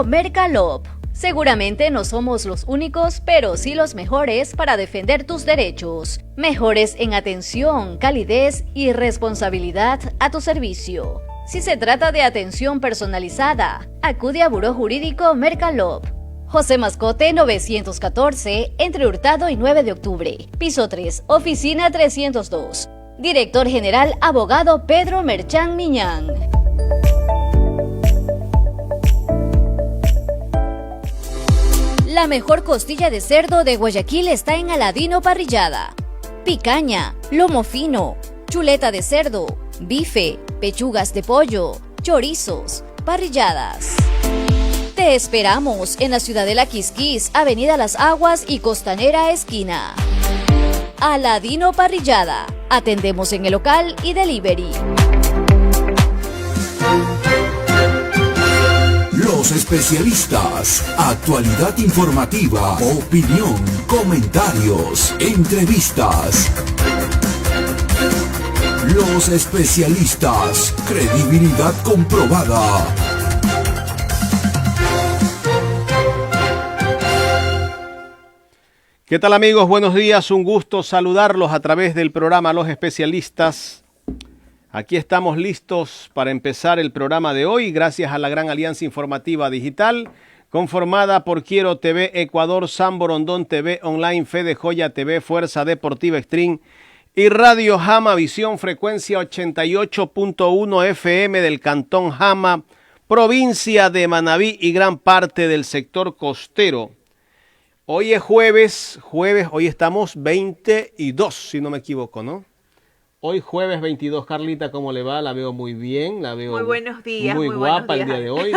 Mercalop. Seguramente no somos los únicos, pero sí los mejores para defender tus derechos. Mejores en atención, calidez y responsabilidad a tu servicio. Si se trata de atención personalizada, acude a Buró Jurídico Mercalop. José Mascote 914, entre Hurtado y 9 de octubre. Piso 3, oficina 302. Director General Abogado Pedro Merchán Miñán. La mejor costilla de cerdo de Guayaquil está en Aladino Parrillada. Picaña, lomo fino, chuleta de cerdo, bife, pechugas de pollo, chorizos, parrilladas. Te esperamos en la ciudad de La Quisquis, Avenida Las Aguas y Costanera Esquina. Aladino Parrillada. Atendemos en el local y delivery. Los especialistas, actualidad informativa, opinión, comentarios, entrevistas. Los especialistas, credibilidad comprobada. ¿Qué tal, amigos? Buenos días, un gusto saludarlos a través del programa Los Especialistas. Aquí estamos listos para empezar el programa de hoy, gracias a la gran alianza informativa digital, conformada por Quiero TV, Ecuador, San Borondón TV, Online, Fede Joya TV, Fuerza Deportiva Extreme y Radio Jama Visión, frecuencia 88.1 FM del Cantón Jama, provincia de Manabí y gran parte del sector costero. Hoy es jueves, hoy estamos 22, si no me equivoco, ¿no? Hoy jueves 22, Carlita, ¿cómo le va? La veo muy bien, la veo muy buenos días, muy guapa el día de hoy.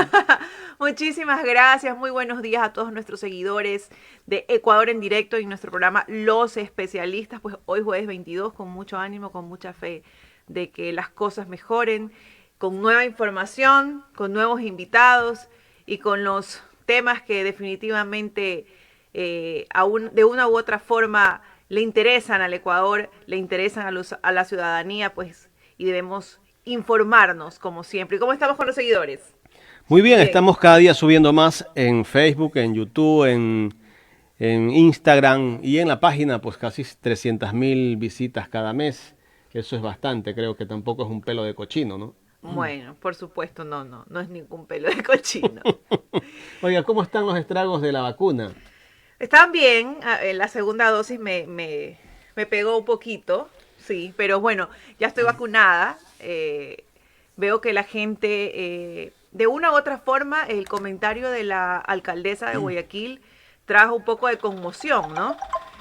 Muchísimas gracias, muy buenos días a todos nuestros seguidores de Ecuador en directo y nuestro programa Los Especialistas. Pues hoy jueves 22, con mucho ánimo, con mucha fe de que las cosas mejoren, con nueva información, con nuevos invitados y con los temas que definitivamente de una u otra forma le interesan al Ecuador, le interesan a la ciudadanía, pues, y debemos informarnos como siempre. ¿Y cómo estamos con los seguidores? Muy bien, estamos cada día subiendo más en Facebook, en YouTube, en Instagram y en la página, pues casi 300.000 visitas cada mes. Eso es bastante, creo que tampoco es un pelo de cochino, ¿no? Bueno, por supuesto, no es ningún pelo de cochino. Oiga, ¿cómo están los estragos de la vacuna? Están bien, la segunda dosis me pegó un poquito, sí, pero bueno, ya estoy vacunada. Veo que la gente, de una u otra forma, el comentario de la alcaldesa de Guayaquil trajo un poco de conmoción, ¿no?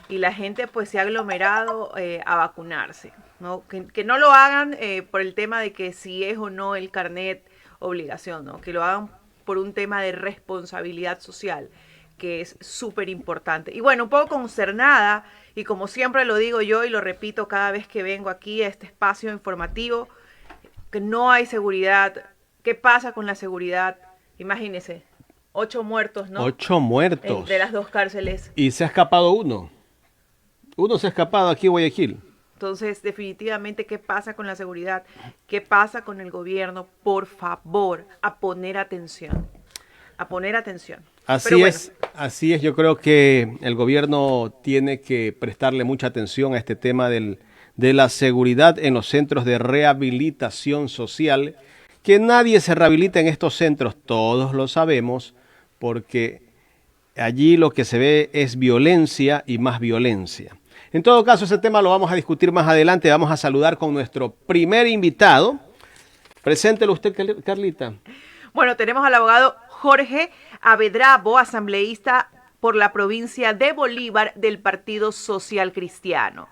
Y la gente pues se ha aglomerado a vacunarse, ¿no? Que no lo hagan por el tema de que si es o no el carnet obligación, ¿no? Que lo hagan por un tema de responsabilidad social, que es súper importante. Y bueno, un poco consternada, y como siempre lo digo yo y lo repito cada vez que vengo aquí a este espacio informativo, que no hay seguridad. ¿Qué pasa con la seguridad? Imagínense, 8 muertos, ¿no? 8 muertos. De las 2 cárceles. Y se ha escapado uno. Uno se ha escapado aquí en Guayaquil. Entonces, definitivamente, ¿qué pasa con la seguridad? ¿Qué pasa con el gobierno? Por favor, a poner atención. A poner atención. Así es, yo creo que el gobierno tiene que prestarle mucha atención a este tema de la seguridad en los centros de rehabilitación social, que nadie se rehabilita en estos centros, todos lo sabemos, porque allí lo que se ve es violencia y más violencia. En todo caso, ese tema lo vamos a discutir más adelante, vamos a saludar con nuestro primer invitado. Preséntelo usted, Carlita. Bueno, tenemos al abogado Jorge Avedrabo, asambleísta por la provincia de Bolívar del Partido Social Cristiano.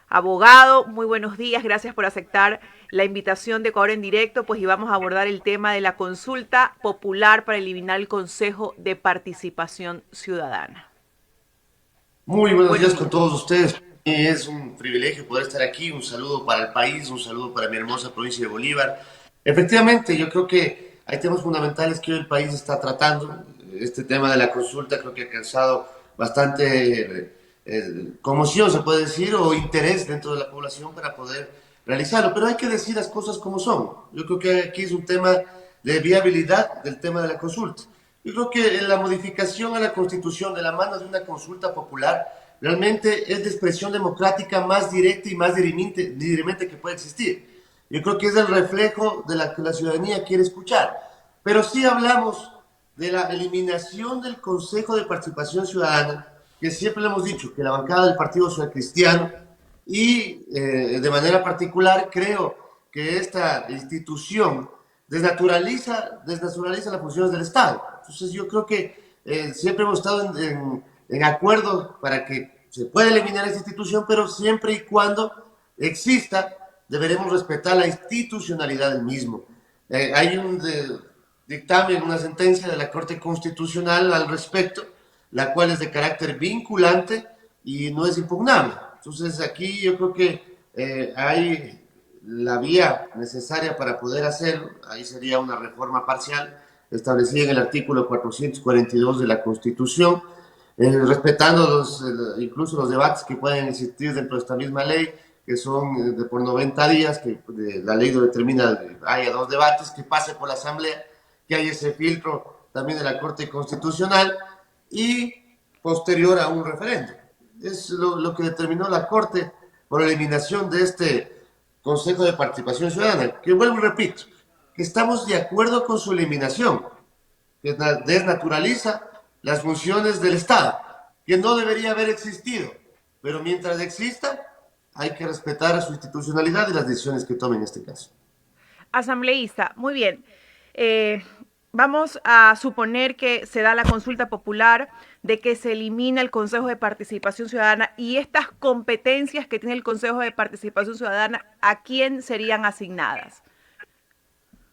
Abogado, muy buenos días, gracias por aceptar la invitación de Ecuador en directo, pues íbamos a abordar el tema de la consulta popular para eliminar el Consejo de Participación Ciudadana. Muy buenos días con todos ustedes. Es un privilegio poder estar aquí. Un saludo para el país, un saludo para mi hermosa provincia de Bolívar. Efectivamente, yo creo que hay temas fundamentales que hoy el país está tratando. Este tema de la consulta creo que ha causado bastante conmoción, se puede decir, o interés dentro de la población para poder realizarlo. Pero hay que decir las cosas como son. Yo creo que aquí es un tema de viabilidad del tema de la consulta. Yo creo que la modificación a la Constitución de la mano de una consulta popular realmente es la expresión democrática más directa y más dirimente que puede existir. Yo creo que es el reflejo de la que la ciudadanía quiere escuchar. Pero sí hablamos de la eliminación del Consejo de Participación Ciudadana, que siempre le hemos dicho que la bancada del Partido Social Cristiano y de manera particular creo que esta institución desnaturaliza las funciones del Estado. Entonces yo creo que siempre hemos estado en acuerdo para que se pueda eliminar esta institución, pero siempre y cuando exista, deberemos respetar la institucionalidad del mismo. Hay un dictamen, una sentencia de la Corte Constitucional al respecto, la cual es de carácter vinculante y no es impugnable. Entonces aquí yo creo que hay la vía necesaria para poder hacerlo. Ahí sería una reforma parcial establecida en el artículo 442 de la Constitución, respetando incluso los debates que pueden existir dentro de esta misma ley, que son por 90 días, que la ley lo determina, haya 2 debates, que pase por la Asamblea, que haya ese filtro también de la Corte Constitucional y posterior a un referéndum. Es lo que determinó la Corte por eliminación de este Consejo de Participación Ciudadana, que vuelvo y repito, que estamos de acuerdo con su eliminación, que desnaturaliza las funciones del Estado, que no debería haber existido, pero mientras exista, hay que respetar su institucionalidad y las decisiones que tome en este caso. Asambleísta, muy bien. Vamos a suponer que se da la consulta popular, de que se elimina el Consejo de Participación Ciudadana y estas competencias que tiene el Consejo de Participación Ciudadana, ¿a quién serían asignadas?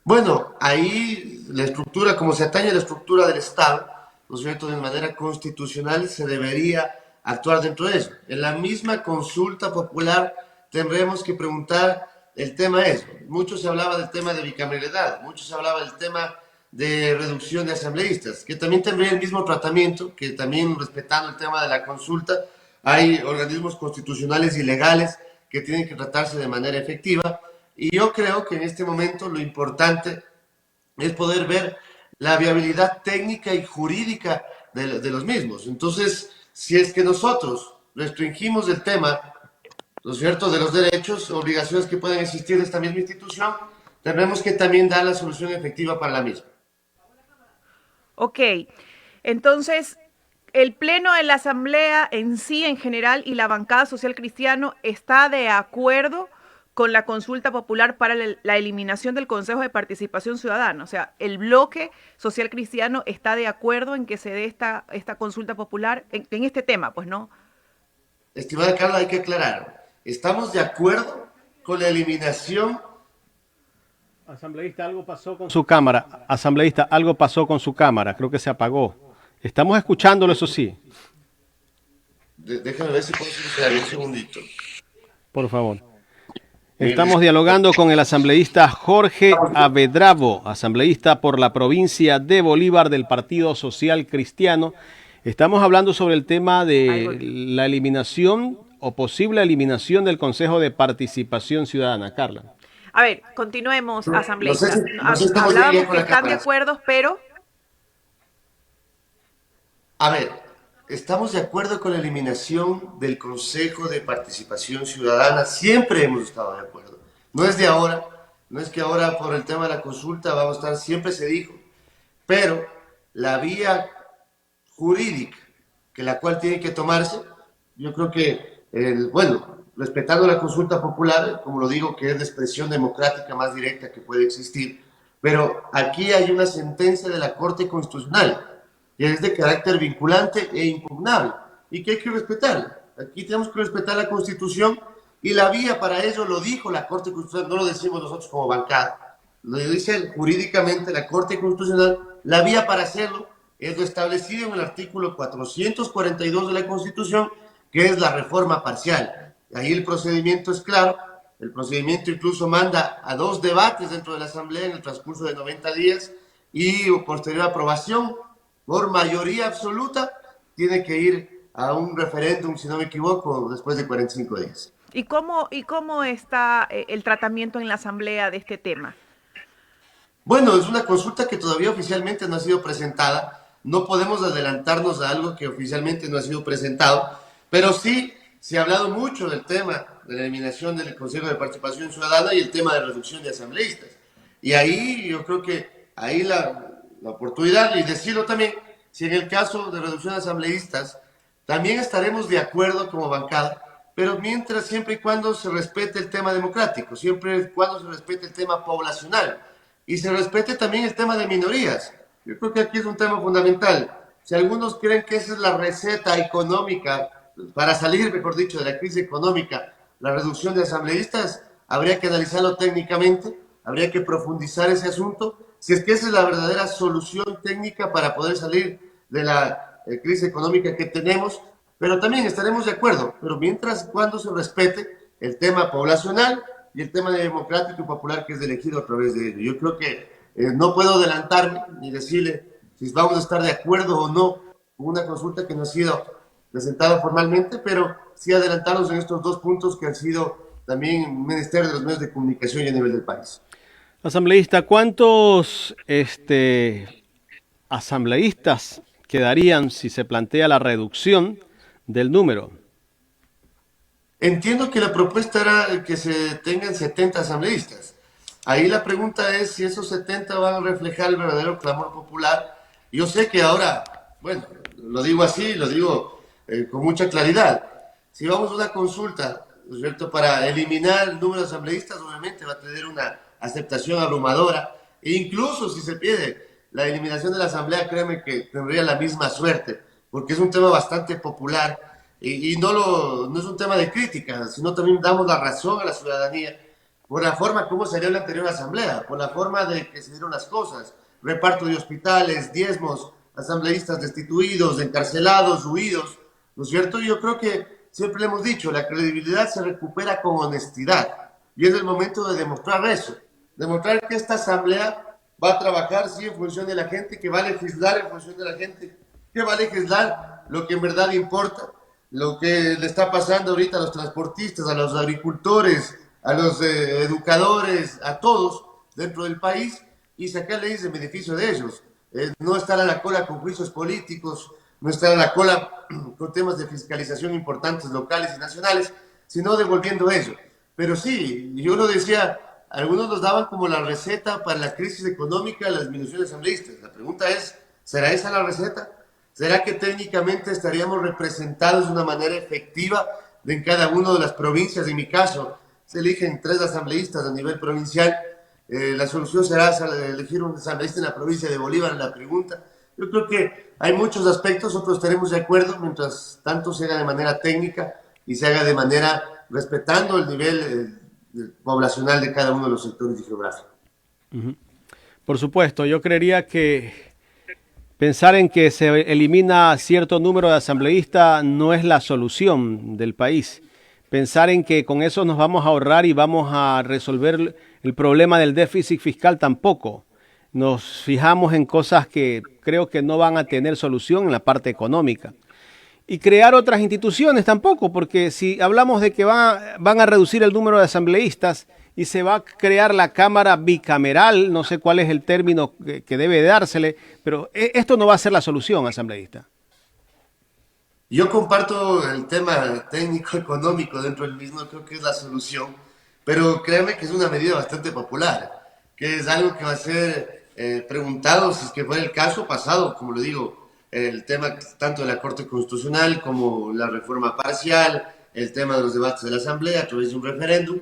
Bueno, ahí la estructura, como se atañe a la estructura del Estado, ¿no es cierto?, de manera constitucional se debería actuar dentro de eso. En la misma consulta popular tendremos que preguntar el tema eso. Mucho se hablaba del tema de bicameralidad, mucho se hablaba del tema de reducción de asambleístas, que también tendría el mismo tratamiento, que también respetando el tema de la consulta, hay organismos constitucionales y legales que tienen que tratarse de manera efectiva, y yo creo que en este momento lo importante es poder ver la viabilidad técnica y jurídica de los mismos. Entonces, si es que nosotros restringimos el tema, ¿no es cierto?, de los derechos, obligaciones que pueden existir de esta misma institución, tendremos que también dar la solución efectiva para la misma. Ok, entonces el Pleno de la Asamblea en sí, en general, y la bancada social cristiano está de acuerdo con la consulta popular para la eliminación del Consejo de Participación Ciudadana. O sea, el bloque social cristiano está de acuerdo en que se dé esta consulta popular en este tema, pues, ¿no? Estimada Carla, hay que aclarar. Estamos de acuerdo con la eliminación. Asambleísta, algo pasó con su cámara. Asambleísta, algo pasó con su cámara. Creo que se apagó. Estamos escuchándolo, eso sí. Déjame ver si puedo solucionar un segundito. Por favor. Estamos dialogando con el asambleísta Jorge Avedravo, asambleísta por la provincia de Bolívar del Partido Social Cristiano. Estamos hablando sobre el tema de la eliminación o posible eliminación del Consejo de Participación Ciudadana. Carla. A ver, continuemos, asambleísta. No sé si hablábamos que están de acuerdo, pero... A ver, estamos de acuerdo con la eliminación del Consejo de Participación Ciudadana. Siempre hemos estado de acuerdo. No es de ahora, no es que ahora por el tema de la consulta vamos a estar, siempre se dijo. Pero la vía jurídica, que la cual tiene que tomarse, yo creo que, respetando la consulta popular, como lo digo, que es la expresión democrática más directa que puede existir, pero aquí hay una sentencia de la Corte Constitucional que es de carácter vinculante e impugnable y que hay que respetar. Aquí tenemos que respetar la Constitución y la vía para ello lo dijo la Corte Constitucional, no lo decimos nosotros como bancada, lo dice jurídicamente la Corte Constitucional. La vía para hacerlo es lo establecido en el artículo 442 de la Constitución, que es la reforma parcial. Ahí el procedimiento es claro, el procedimiento incluso manda a 2 debates dentro de la Asamblea en el transcurso de 90 días y posterior aprobación por mayoría absoluta tiene que ir a un referéndum, si no me equivoco, después de 45 días. ¿Y cómo está el tratamiento en la Asamblea de este tema? Bueno, es una consulta que todavía oficialmente no ha sido presentada. no podemos adelantarnos a algo que oficialmente no ha sido presentado, pero sí se ha hablado mucho del tema de la eliminación del Consejo de Participación Ciudadana y el tema de reducción de asambleístas. Y ahí yo creo que ahí la oportunidad, y decirlo también, si en el caso de reducción de asambleístas, también estaremos de acuerdo como bancada, pero mientras, siempre y cuando se respete el tema democrático, siempre y cuando se respete el tema poblacional y se respete también el tema de minorías. Yo creo que aquí es un tema fundamental. Si algunos creen que esa es la receta económica para salir, mejor dicho, de la crisis económica, la reducción de asambleístas, habría que analizarlo técnicamente, habría que profundizar ese asunto, si es que esa es la verdadera solución técnica para poder salir de la crisis económica que tenemos, pero también estaremos de acuerdo, pero mientras cuando se respete el tema poblacional y el tema democrático y popular que es elegido a través de ello. Yo creo que no puedo adelantarme ni decirle si vamos a estar de acuerdo o no con una consulta que no ha sido presentada formalmente, pero sí adelantarnos en estos dos puntos que han sido también menester de los medios de comunicación y a nivel del país. Asambleísta, ¿cuántos asambleístas quedarían si se plantea la reducción del número? Entiendo que la propuesta era que se tengan 70 asambleístas. Ahí la pregunta es si esos 70 van a reflejar el verdadero clamor popular. Yo sé que ahora, bueno, lo digo así, lo digo con mucha claridad. Si vamos a una consulta, ¿no es cierto?, para eliminar el número de asambleístas, obviamente va a tener una aceptación abrumadora. E incluso si se pide la eliminación de la asamblea, créeme que tendría la misma suerte, porque es un tema bastante popular y no es un tema de crítica, sino también damos la razón a la ciudadanía por la forma como se dio la anterior asamblea, por la forma de que se dieron las cosas, reparto de hospitales, diezmos, asambleístas destituidos, encarcelados, huidos, ¿no es cierto? Yo creo que siempre le hemos dicho, la credibilidad se recupera con honestidad y es el momento de demostrar eso, demostrar que esta asamblea va a trabajar sí en función de la gente, que va a legislar en función de la gente, que va a legislar lo que en verdad importa, lo que le está pasando ahorita a los transportistas, a los agricultores, a los educadores, a todos dentro del país y sacar leyes en beneficio de ellos. No estar a la cola con juicios políticos, no estar a la cola con temas de fiscalización importantes locales y nacionales, sino devolviendo eso. Pero sí, yo lo decía, algunos nos daban como la receta para la crisis económica, la disminución de asambleístas. La pregunta es, ¿será esa la receta? ¿Será que técnicamente estaríamos representados de una manera efectiva en cada una de las provincias? En mi caso, se eligen 3 asambleístas a nivel provincial. La solución será elegir un asambleísta en la provincia de Bolívar, en la pregunta. Yo creo que hay muchos aspectos, nosotros estaremos de acuerdo, mientras tanto se haga de manera técnica y se haga de manera respetando el nivel poblacional de cada uno de los sectores geográficos. Por supuesto, yo creería que pensar en que se elimina cierto número de asambleístas no es la solución del país. Pensar en que con eso nos vamos a ahorrar y vamos a resolver el problema del déficit fiscal tampoco. Nos fijamos en cosas que creo que no van a tener solución en la parte económica. Y crear otras instituciones tampoco, porque si hablamos de que van a reducir el número de asambleístas y se va a crear la Cámara bicameral, no sé cuál es el término que debe dársele, pero esto no va a ser la solución, asambleísta. Yo comparto el tema técnico-económico dentro del mismo, creo que es la solución, pero créanme que es una medida bastante popular, que es algo que va a ser preguntado, si es que fuera el caso pasado, como lo digo, el tema tanto de la Corte Constitucional como la reforma parcial, el tema de los debates de la Asamblea a través de un referéndum.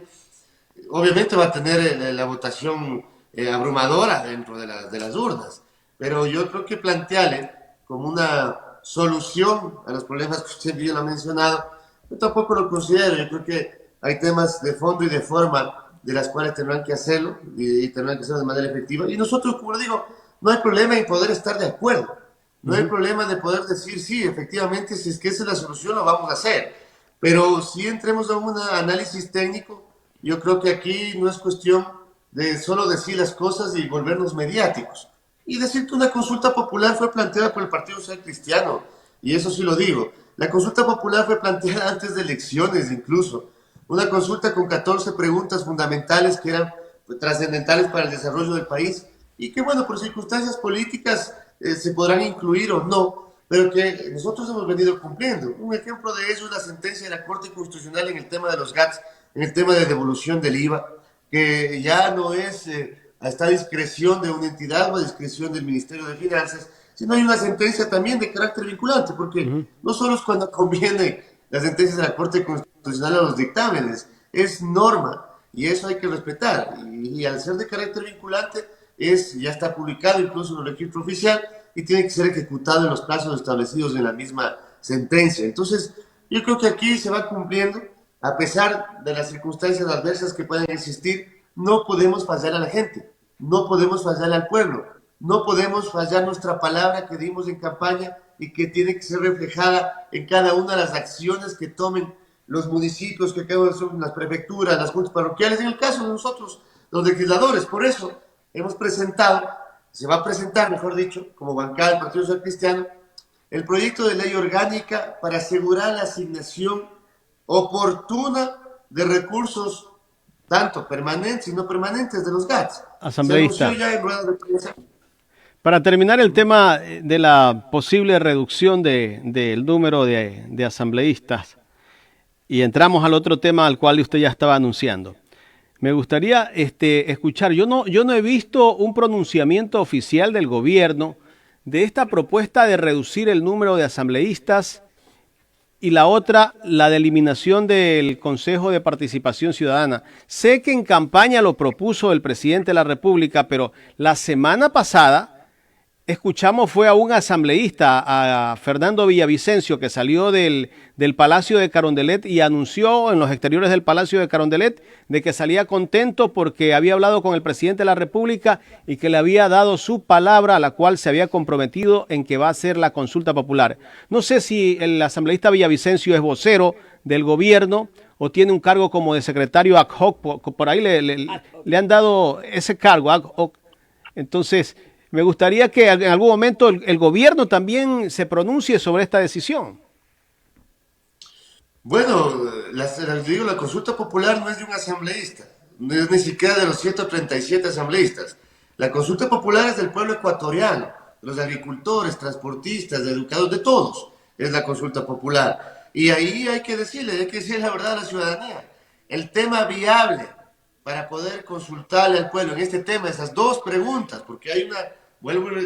Obviamente va a tener la votación abrumadora dentro de las urnas, pero yo creo que plantearle como una solución a los problemas que usted bien lo ha mencionado, yo tampoco lo considero. Yo creo que hay temas de fondo y de forma de las cuales tendrán que hacerlo y tendrán que hacerlo de manera efectiva. Y nosotros, como lo digo, no hay problema en poder estar de acuerdo. No hay problema de poder decir, sí, efectivamente, si es que esa es la solución, lo vamos a hacer. Pero si entremos a un análisis técnico, yo creo que aquí no es cuestión de solo decir las cosas y volvernos mediáticos. Y decir que una consulta popular fue planteada por el Partido Social Cristiano, y eso sí lo digo. La consulta popular fue planteada antes de elecciones incluso. Una consulta con 14 preguntas fundamentales que eran trascendentales para el desarrollo del país, y que bueno, por circunstancias políticas se podrán incluir o no, pero que nosotros hemos venido cumpliendo. Un ejemplo de eso es la sentencia de la Corte Constitucional en el tema de los GATS, en el tema de devolución del IVA, que ya no es a esta discreción de una entidad o a discreción del Ministerio de Finanzas, sino hay una sentencia también de carácter vinculante, porque no solo es cuando conviene las sentencias de la Corte Constitucional a los dictámenes, es norma y eso hay que respetar. Y al ser de carácter vinculante, ya está publicado incluso en el registro oficial y tiene que ser ejecutado en los plazos establecidos en la misma sentencia. Entonces, yo creo que aquí se va cumpliendo, a pesar de las circunstancias adversas que puedan existir. No podemos fallar a la gente, no podemos fallar al pueblo, no podemos fallar nuestra palabra que dimos en campaña y que tiene que ser reflejada en cada una de las acciones que tomen los municipios, que son las prefecturas, las juntas parroquiales, en el caso de nosotros, los legisladores. Por eso hemos presentado, se va a presentar, mejor dicho, como bancada del Partido Social Cristiano, el proyecto de ley orgánica para asegurar la asignación oportuna de recursos, tanto permanentes y no permanentes, de los GATS. Asambleísta. Se anunció ya en ruedas de prensa. Para terminar el tema de la posible reducción del número de asambleístas, y entramos al otro tema al cual usted ya estaba anunciando. Me gustaría escuchar, yo no he visto un pronunciamiento oficial del gobierno de esta propuesta de reducir el número de asambleístas y la otra, la de eliminación del Consejo de Participación Ciudadana. Sé que en campaña lo propuso el presidente de la República, pero la semana pasada escuchamos fue a un asambleísta, a Fernando Villavicencio, que salió del Palacio de Carondelet y anunció en los exteriores del Palacio de Carondelet de que salía contento porque había hablado con el presidente de la República y que le había dado su palabra, a la cual se había comprometido en que va a hacer la consulta popular. No sé si el asambleísta Villavicencio es vocero del gobierno o tiene un cargo como de secretario ad hoc, por ahí le han dado ese cargo ad hoc. Entonces, me gustaría que en algún momento el gobierno también se pronuncie sobre esta decisión. Bueno, la consulta popular no es de un asambleísta, no es ni siquiera de los 137 asambleístas. La consulta popular es del pueblo ecuatoriano, de los agricultores, transportistas, de educadores, de todos. Es la consulta popular. Y ahí hay que decirle la verdad a la ciudadanía. El tema viable para poder consultarle al pueblo en este tema, esas dos preguntas, porque hay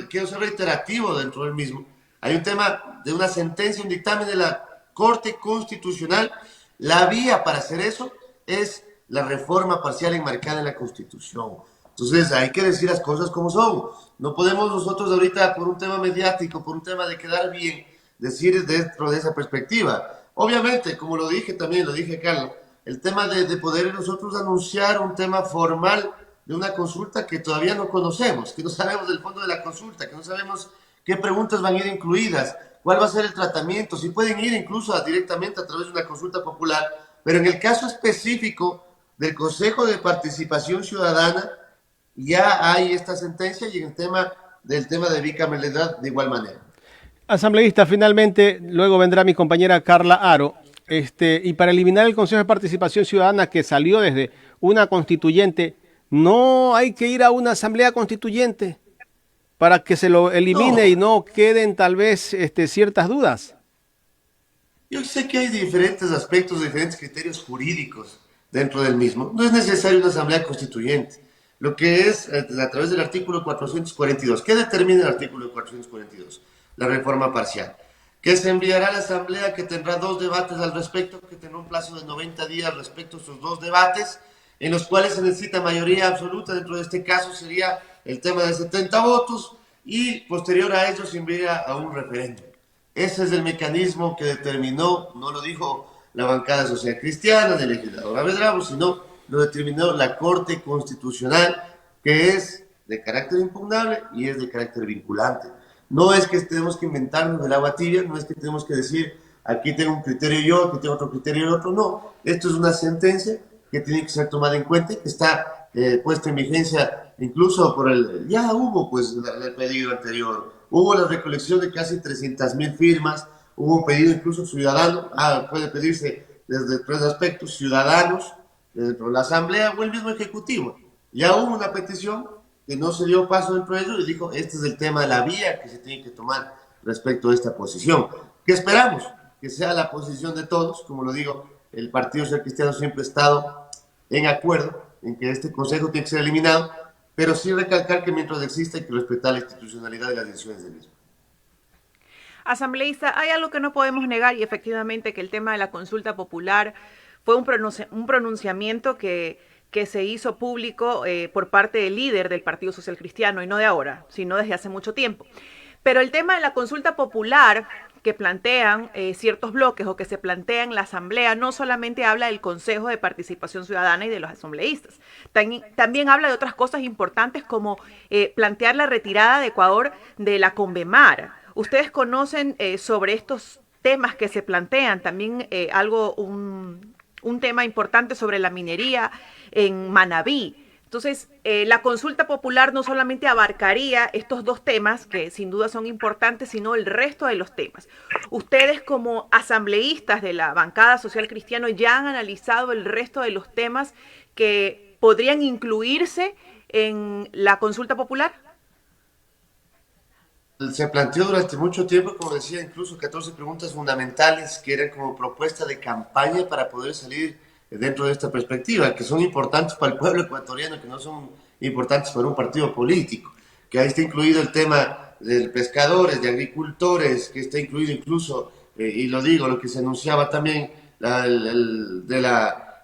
quiero ser reiterativo dentro del mismo, hay un tema de una sentencia, un dictamen de la Corte Constitucional. La vía para hacer eso es la reforma parcial enmarcada en la Constitución. Entonces hay que decir las cosas como son. No podemos nosotros ahorita, por un tema mediático, por un tema de quedar bien, decir dentro de esa perspectiva. Obviamente, como lo dije también, lo dije Carlos, el tema de poder nosotros anunciar un tema formal de una consulta que todavía no conocemos, que no sabemos del fondo de la consulta, que no sabemos qué preguntas van a ir incluidas, cuál va a ser el tratamiento, si pueden ir incluso directamente a través de una consulta popular. Pero en el caso específico del Consejo de Participación Ciudadana, ya hay esta sentencia, y en el tema de bicameralidad de igual manera. Asambleísta, finalmente, luego vendrá mi compañera Carla Aro, y para eliminar el Consejo de Participación Ciudadana que salió desde una constituyente, ¿no hay que ir a una asamblea constituyente para que se lo elimine? No. Y no queden tal vez ciertas dudas? Yo sé que hay diferentes aspectos, diferentes criterios jurídicos dentro del mismo. No es necesario una asamblea constituyente. Lo que es a través del artículo 442. ¿Qué determina el artículo 442? La reforma parcial. Que se enviará a la asamblea, que tendrá 2 debates al respecto, que tendrá un plazo de 90 días respecto a esos 2 debates, en los cuales se necesita mayoría absoluta. Dentro de este caso sería el tema de 70 votos, y posterior a ello se enviaría a un referéndum. Ese es el mecanismo que determinó, no lo dijo la bancada social cristiana del legislador Avedravo, sino lo determinó la Corte Constitucional, que es de carácter impugnable y es de carácter vinculante. No es que tenemos que inventarnos el agua tibia, no es que tenemos que decir, aquí tengo un criterio yo, aquí tengo otro criterio y otro. No, esto es una sentencia que tiene que ser tomada en cuenta, que está puesta en vigencia incluso ya hubo pues el pedido anterior, hubo la recolección de casi 300,000 firmas, hubo un pedido incluso ciudadano, puede pedirse desde 3 aspectos, ciudadanos, dentro de la asamblea o el mismo ejecutivo. Ya hubo una petición que no se dio paso dentro de ello y dijo, este es el tema de la vía que se tiene que tomar respecto a esta posición. ¿Qué esperamos? Que sea la posición de todos. Como lo digo, el Partido Social Cristiano siempre ha estado en acuerdo en que este consejo tiene que ser eliminado, pero sí recalcar que mientras exista hay que respetar la institucionalidad de las decisiones del mismo. Asambleísta, hay algo que no podemos negar y efectivamente que el tema de la consulta popular fue un pronunciamiento que se hizo público por parte del líder del Partido Social Cristiano, y no de ahora, sino desde hace mucho tiempo. Pero el tema de la consulta popular que plantean ciertos bloques o que se plantea en la Asamblea no solamente habla del Consejo de Participación Ciudadana y de los asambleístas, también habla de otras cosas importantes como plantear la retirada de Ecuador de la Convemar. ¿Ustedes conocen sobre estos temas que se plantean? También un tema importante sobre la minería en Manabí. Entonces, la consulta popular no solamente abarcaría estos dos temas, que sin duda son importantes, sino el resto de los temas. Ustedes como asambleístas de la bancada social cristiano ya han analizado el resto de los temas que podrían incluirse en la consulta popular. Se planteó durante mucho tiempo, como decía, incluso 14 preguntas fundamentales que eran como propuesta de campaña para poder salir dentro de esta perspectiva, que son importantes para el pueblo ecuatoriano, que no son importantes para un partido político, que ahí está incluido el tema de pescadores, de agricultores, que está incluido incluso, y lo digo, lo que se anunciaba también,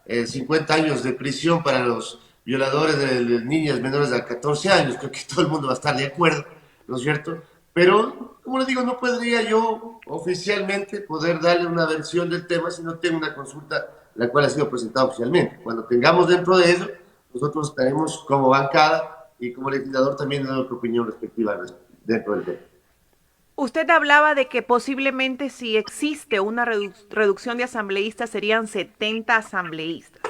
el 50 años de prisión para los violadores de niñas menores de 14 años. Creo que todo el mundo va a estar de acuerdo, ¿no es cierto? Pero, como le digo, no podría yo oficialmente poder darle una versión del tema si no tengo una consulta la cual ha sido presentada oficialmente. Cuando tengamos dentro de eso, nosotros estaremos como bancada y como legislador también dando nuestra opinión respectiva dentro del tema. Usted hablaba de que posiblemente si existe una reducción de asambleístas serían 70 asambleístas.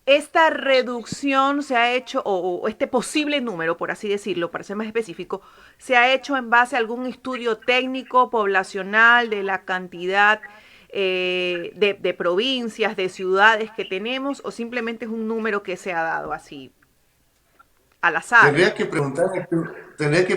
Esta reducción se ha hecho, o este posible número, por así decirlo, para ser más específico, ¿se ha hecho en base a algún estudio técnico, poblacional, de la cantidad de provincias, de ciudades que tenemos, o simplemente es un número que se ha dado así al azar? Tendría que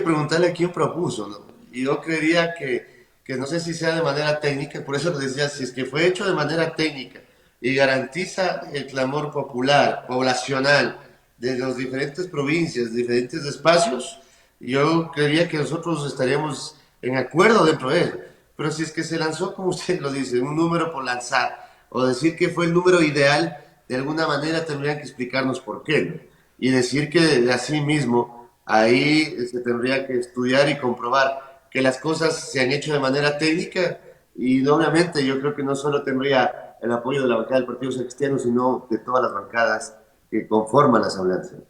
preguntarle a quién propuso, ¿no? Y yo creería que no sé si sea de manera técnica, por eso le decía, si es que fue hecho de manera técnica y garantiza el clamor popular, poblacional, de las diferentes provincias, diferentes espacios, yo creería que nosotros estaríamos en acuerdo dentro de eso. Pero si es que se lanzó, como usted lo dice, un número por lanzar, o decir que fue el número ideal, de alguna manera tendrían que explicarnos por qué, ¿no? Y decir que de así mismo, ahí se tendría que estudiar y comprobar que las cosas se han hecho de manera técnica, y obviamente yo creo que no solo tendría el apoyo de la bancada del Partido Social Cristiano, sino de todas las bancadas que conforman la Asamblea Nacional.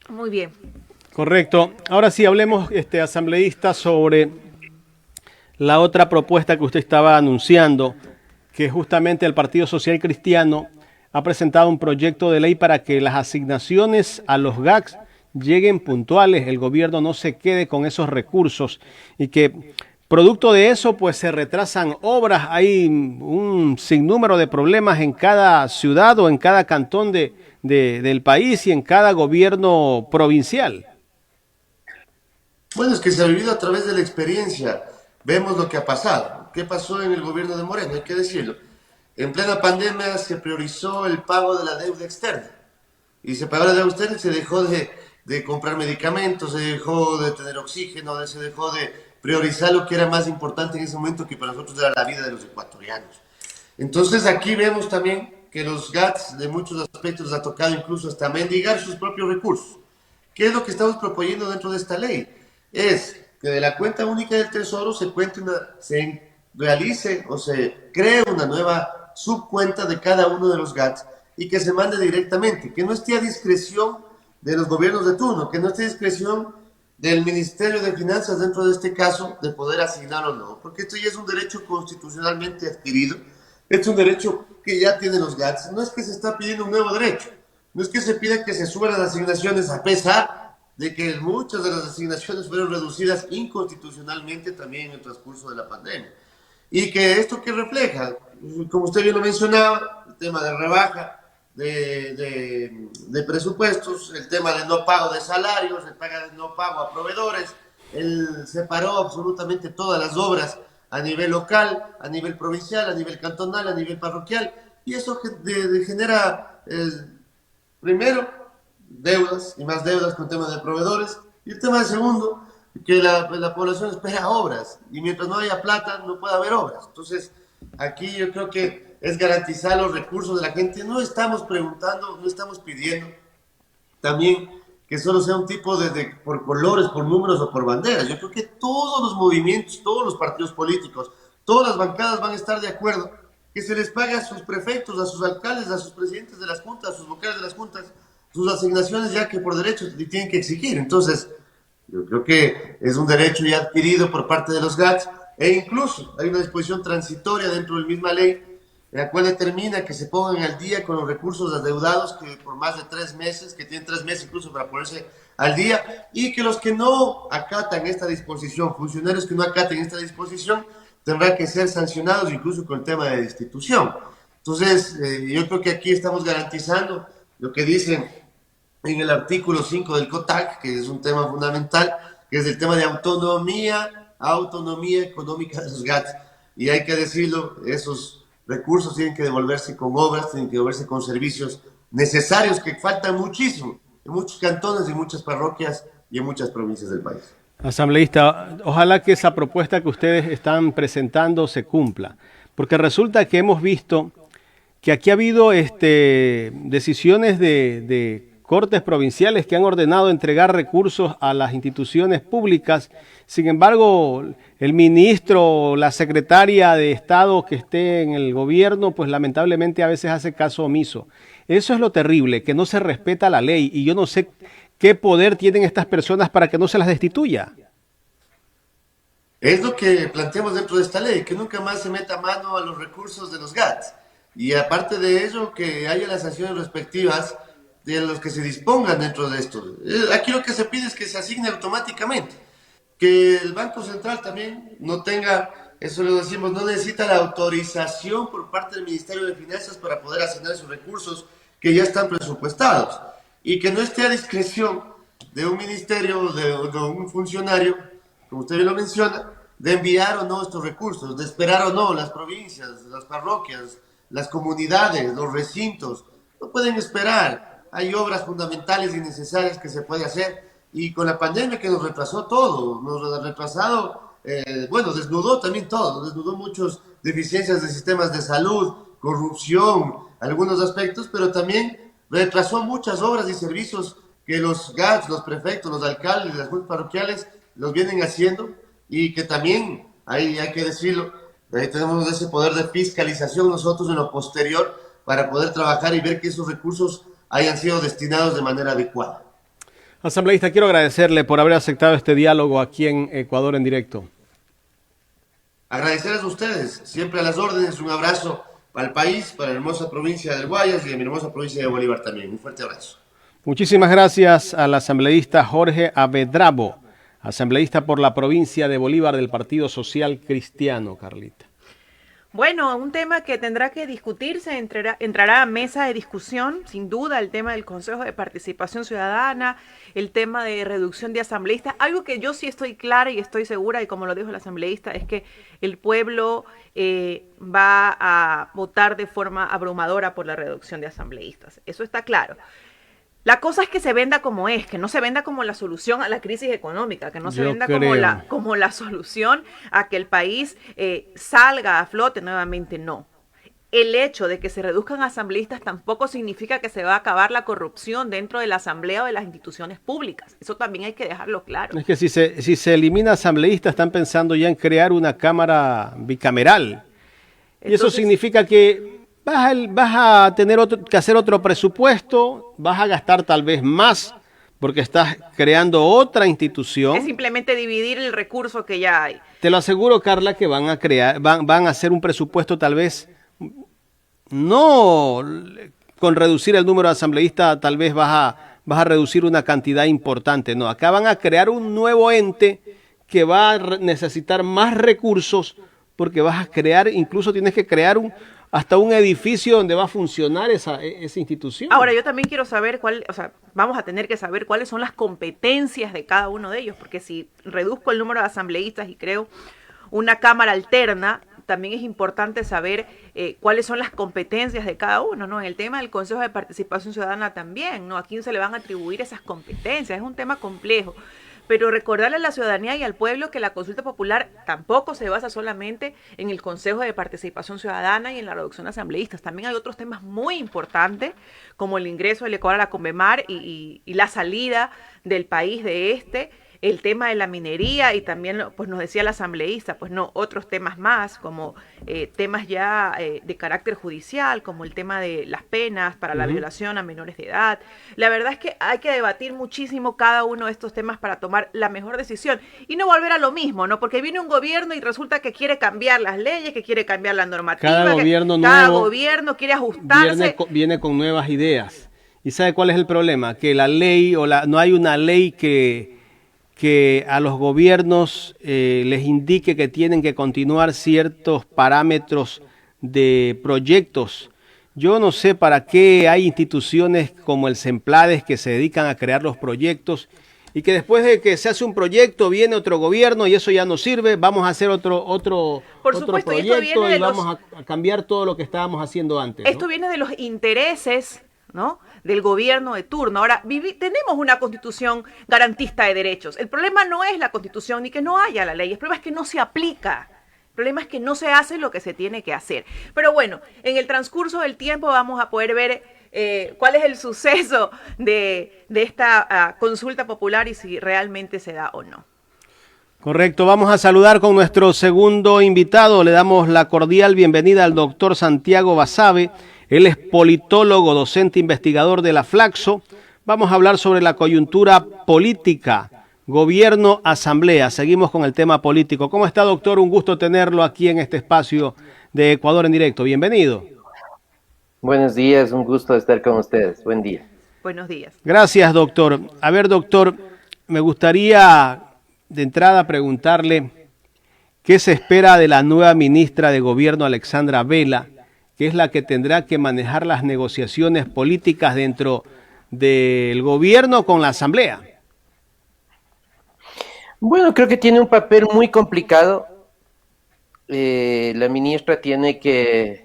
Muy bien. Correcto. Ahora sí, hablemos, asambleísta, sobre la otra propuesta que usted estaba anunciando, que justamente el Partido Social Cristiano ha presentado un proyecto de ley para que las asignaciones a los GACS lleguen puntuales, el gobierno no se quede con esos recursos y que producto de eso pues se retrasan obras. Hay un sinnúmero de problemas en cada ciudad o en cada cantón del país y en cada gobierno provincial. Bueno, es que se ha vivido a través de la experiencia. Vemos lo que ha pasado. ¿Qué pasó en el gobierno de Moreno? Hay que decirlo. En plena pandemia se priorizó el pago de la deuda externa. Y se pagó la deuda externa y se dejó de comprar medicamentos, se dejó de tener oxígeno, se dejó de priorizar lo que era más importante en ese momento, que para nosotros era la vida de los ecuatorianos. Entonces aquí vemos también que los GATS de muchos aspectos les ha tocado incluso hasta mendigar sus propios recursos. ¿Qué es lo que estamos proponiendo dentro de esta ley? Es que de la cuenta única del Tesoro se realice o se cree una nueva subcuenta de cada uno de los GATS y que se mande directamente, que no esté a discreción de los gobiernos de turno, que no esté a discreción del Ministerio de Finanzas dentro de este caso de poder asignar o no, porque esto ya es un derecho constitucionalmente adquirido, es un derecho que ya tienen los GATS, no es que se está pidiendo un nuevo derecho, no es que se pida que se suban las asignaciones a pesar de que muchas de las asignaciones fueron reducidas inconstitucionalmente también en el transcurso de la pandemia. Y que esto que refleja, como usted bien lo mencionaba, el tema de rebaja de presupuestos, el tema del no pago de salarios, el no pago a proveedores. Él separó absolutamente todas las obras a nivel local, a nivel provincial, a nivel cantonal, a nivel parroquial, y eso genera, primero, deudas y más deudas con temas de proveedores, y el tema de segundo, que la población espera obras, y mientras no haya plata no puede haber obras. Entonces, aquí yo creo que es garantizar los recursos de la gente. No estamos preguntando, no estamos pidiendo también que solo sea un tipo por colores, por números o por banderas. Yo creo que todos los movimientos, todos los partidos políticos, todas las bancadas van a estar de acuerdo que se les pague a sus prefectos, a sus alcaldes, a sus presidentes de las juntas, a sus vocales de las juntas, sus asignaciones ya que por derecho tienen que exigir. Entonces, yo creo que es un derecho ya adquirido por parte de los GATS, e incluso hay una disposición transitoria dentro de la misma ley, en la cual determina que se pongan al día con los recursos adeudados que por más de 3 meses, que tienen 3 meses incluso para ponerse al día, y que los que no acatan esta disposición, funcionarios que no acaten esta disposición, tendrán que ser sancionados incluso con el tema de destitución. Entonces, yo creo que aquí estamos garantizando lo que dicen en el artículo 5 del COTAC, que es un tema fundamental, que es el tema de autonomía económica de los GATS. Y hay que decirlo, esos recursos tienen que devolverse con obras, tienen que devolverse con servicios necesarios que faltan muchísimo en muchos cantones, en muchas parroquias y en muchas provincias del país. Asambleísta, ojalá que esa propuesta que ustedes están presentando se cumpla, porque resulta que hemos visto que aquí ha habido decisiones de cortes provinciales que han ordenado entregar recursos a las instituciones públicas. Sin embargo, el ministro, la secretaria de Estado que esté en el gobierno, pues lamentablemente a veces hace caso omiso. Eso es lo terrible, que no se respeta la ley, y yo no sé qué poder tienen estas personas para que no se las destituya. Es lo que planteamos dentro de esta ley, que nunca más se meta mano a los recursos de los GATS. Y aparte de ello, que haya las sanciones respectivas de los que se dispongan dentro de esto. Aquí lo que se pide es que se asigne automáticamente. Que el Banco Central también no tenga, eso lo decimos, no necesita la autorización por parte del Ministerio de Finanzas para poder asignar esos recursos que ya están presupuestados. Y que no esté a discreción de un ministerio, de un funcionario, como usted lo menciona, de enviar o no estos recursos, de esperar o no las provincias, las parroquias, las comunidades, los recintos. No pueden esperar. Hay obras fundamentales y necesarias que se puede hacer, y con la pandemia que nos retrasó todo, nos ha retrasado, desnudó también todo, desnudó muchas deficiencias de sistemas de salud, corrupción, algunos aspectos, pero también retrasó muchas obras y servicios que los GATS, los prefectos, los alcaldes, las juntas parroquiales los vienen haciendo, y que también, hay que decirlo, ahí tenemos ese poder de fiscalización nosotros en lo posterior para poder trabajar y ver que esos recursos hayan sido destinados de manera adecuada. Asambleísta, quiero agradecerle por haber aceptado este diálogo aquí en Ecuador en directo. Agradecerles a ustedes, siempre a las órdenes. Un abrazo para el país, para la hermosa provincia del Guayas y de mi hermosa provincia de Bolívar también. Un fuerte abrazo. Muchísimas gracias al asambleísta Jorge Avedrabo, asambleísta por la provincia de Bolívar del Partido Social Cristiano, Carlita. Bueno, un tema que tendrá que discutirse, entrará a mesa de discusión, sin duda, el tema del Consejo de Participación Ciudadana, el tema de reducción de asambleístas. Algo que yo sí estoy clara y estoy segura, y como lo dijo el asambleísta, es que el pueblo va a votar de forma abrumadora por la reducción de asambleístas. Eso está claro. La cosa es que se venda como es, que no se venda como la solución a la crisis económica, que no se venda como la solución a que el país salga a flote nuevamente, no. El hecho de que se reduzcan asambleístas tampoco significa que se va a acabar la corrupción dentro de la asamblea o de las instituciones públicas. Eso también hay que dejarlo claro. Es que si se elimina asambleístas, están pensando ya en crear una cámara bicameral. Y eso significa que vas a tener que hacer otro presupuesto, vas a gastar tal vez más porque estás creando otra institución. Es simplemente dividir el recurso que ya hay. Te lo aseguro, Carla, que van a hacer un presupuesto tal vez, no con reducir el número de asambleístas, tal vez vas a reducir una cantidad importante. No, acá van a crear un nuevo ente que va a necesitar más recursos, porque vas a crear, incluso tienes que crear hasta un edificio donde va a funcionar esa institución. Ahora, yo también quiero saber vamos a tener que saber cuáles son las competencias de cada uno de ellos, porque si reduzco el número de asambleístas y creo una cámara alterna, también es importante saber cuáles son las competencias de cada uno, ¿no? En el tema del Consejo de Participación Ciudadana también, ¿no? ¿A quién se le van a atribuir esas competencias? Es un tema complejo. Pero recordarle a la ciudadanía y al pueblo que la consulta popular tampoco se basa solamente en el Consejo de Participación Ciudadana y en la reducción de asambleístas. También hay otros temas muy importantes, como el ingreso del Ecuador a la Convemar y la salida del país de el tema de la minería, y también pues nos decía el asambleísta, pues no, otros temas más, como temas ya de carácter judicial, como el tema de las penas para la violación a menores de edad. La verdad es que hay que debatir muchísimo cada uno de estos temas para tomar la mejor decisión y no volver a lo mismo, ¿no? Porque viene un gobierno y resulta que quiere cambiar las leyes, que quiere cambiar la normativa, cada gobierno quiere ajustarse. Viene con nuevas ideas. ¿Y sabe cuál es el problema? Que la ley no hay una ley que a los gobiernos les indique que tienen que continuar ciertos parámetros de proyectos. Yo no sé para qué hay instituciones como el CEMPLADES que se dedican a crear los proyectos y que después de que se hace un proyecto viene otro gobierno y eso ya no sirve, vamos a hacer otro proyecto y vamos a cambiar todo lo que estábamos haciendo antes, ¿no? Esto viene de los intereses, ¿no?, del gobierno de turno. Ahora, tenemos una constitución garantista de derechos. El problema no es la constitución ni que no haya la ley, el problema es que no se aplica. El problema es que no se hace lo que se tiene que hacer. Pero bueno, en el transcurso del tiempo vamos a poder ver cuál es el suceso de esta consulta popular y si realmente se da o no. Correcto, vamos a saludar con nuestro segundo invitado. Le damos la cordial bienvenida al doctor Santiago Basabe. Él es politólogo, docente investigador de la Flaxo. Vamos a hablar sobre la coyuntura política, gobierno, asamblea. Seguimos con el tema político. ¿Cómo está, doctor? Un gusto tenerlo aquí en este espacio de Ecuador en directo. Bienvenido. Buenos días, un gusto estar con ustedes. Buen día. Buenos días. Gracias, doctor. A ver, doctor, me gustaría de entrada preguntarle qué se espera de la nueva ministra de Gobierno, Alexandra Vela, que es la que tendrá que manejar las negociaciones políticas dentro del gobierno con la asamblea. Bueno, creo que tiene un papel muy complicado. La ministra tiene que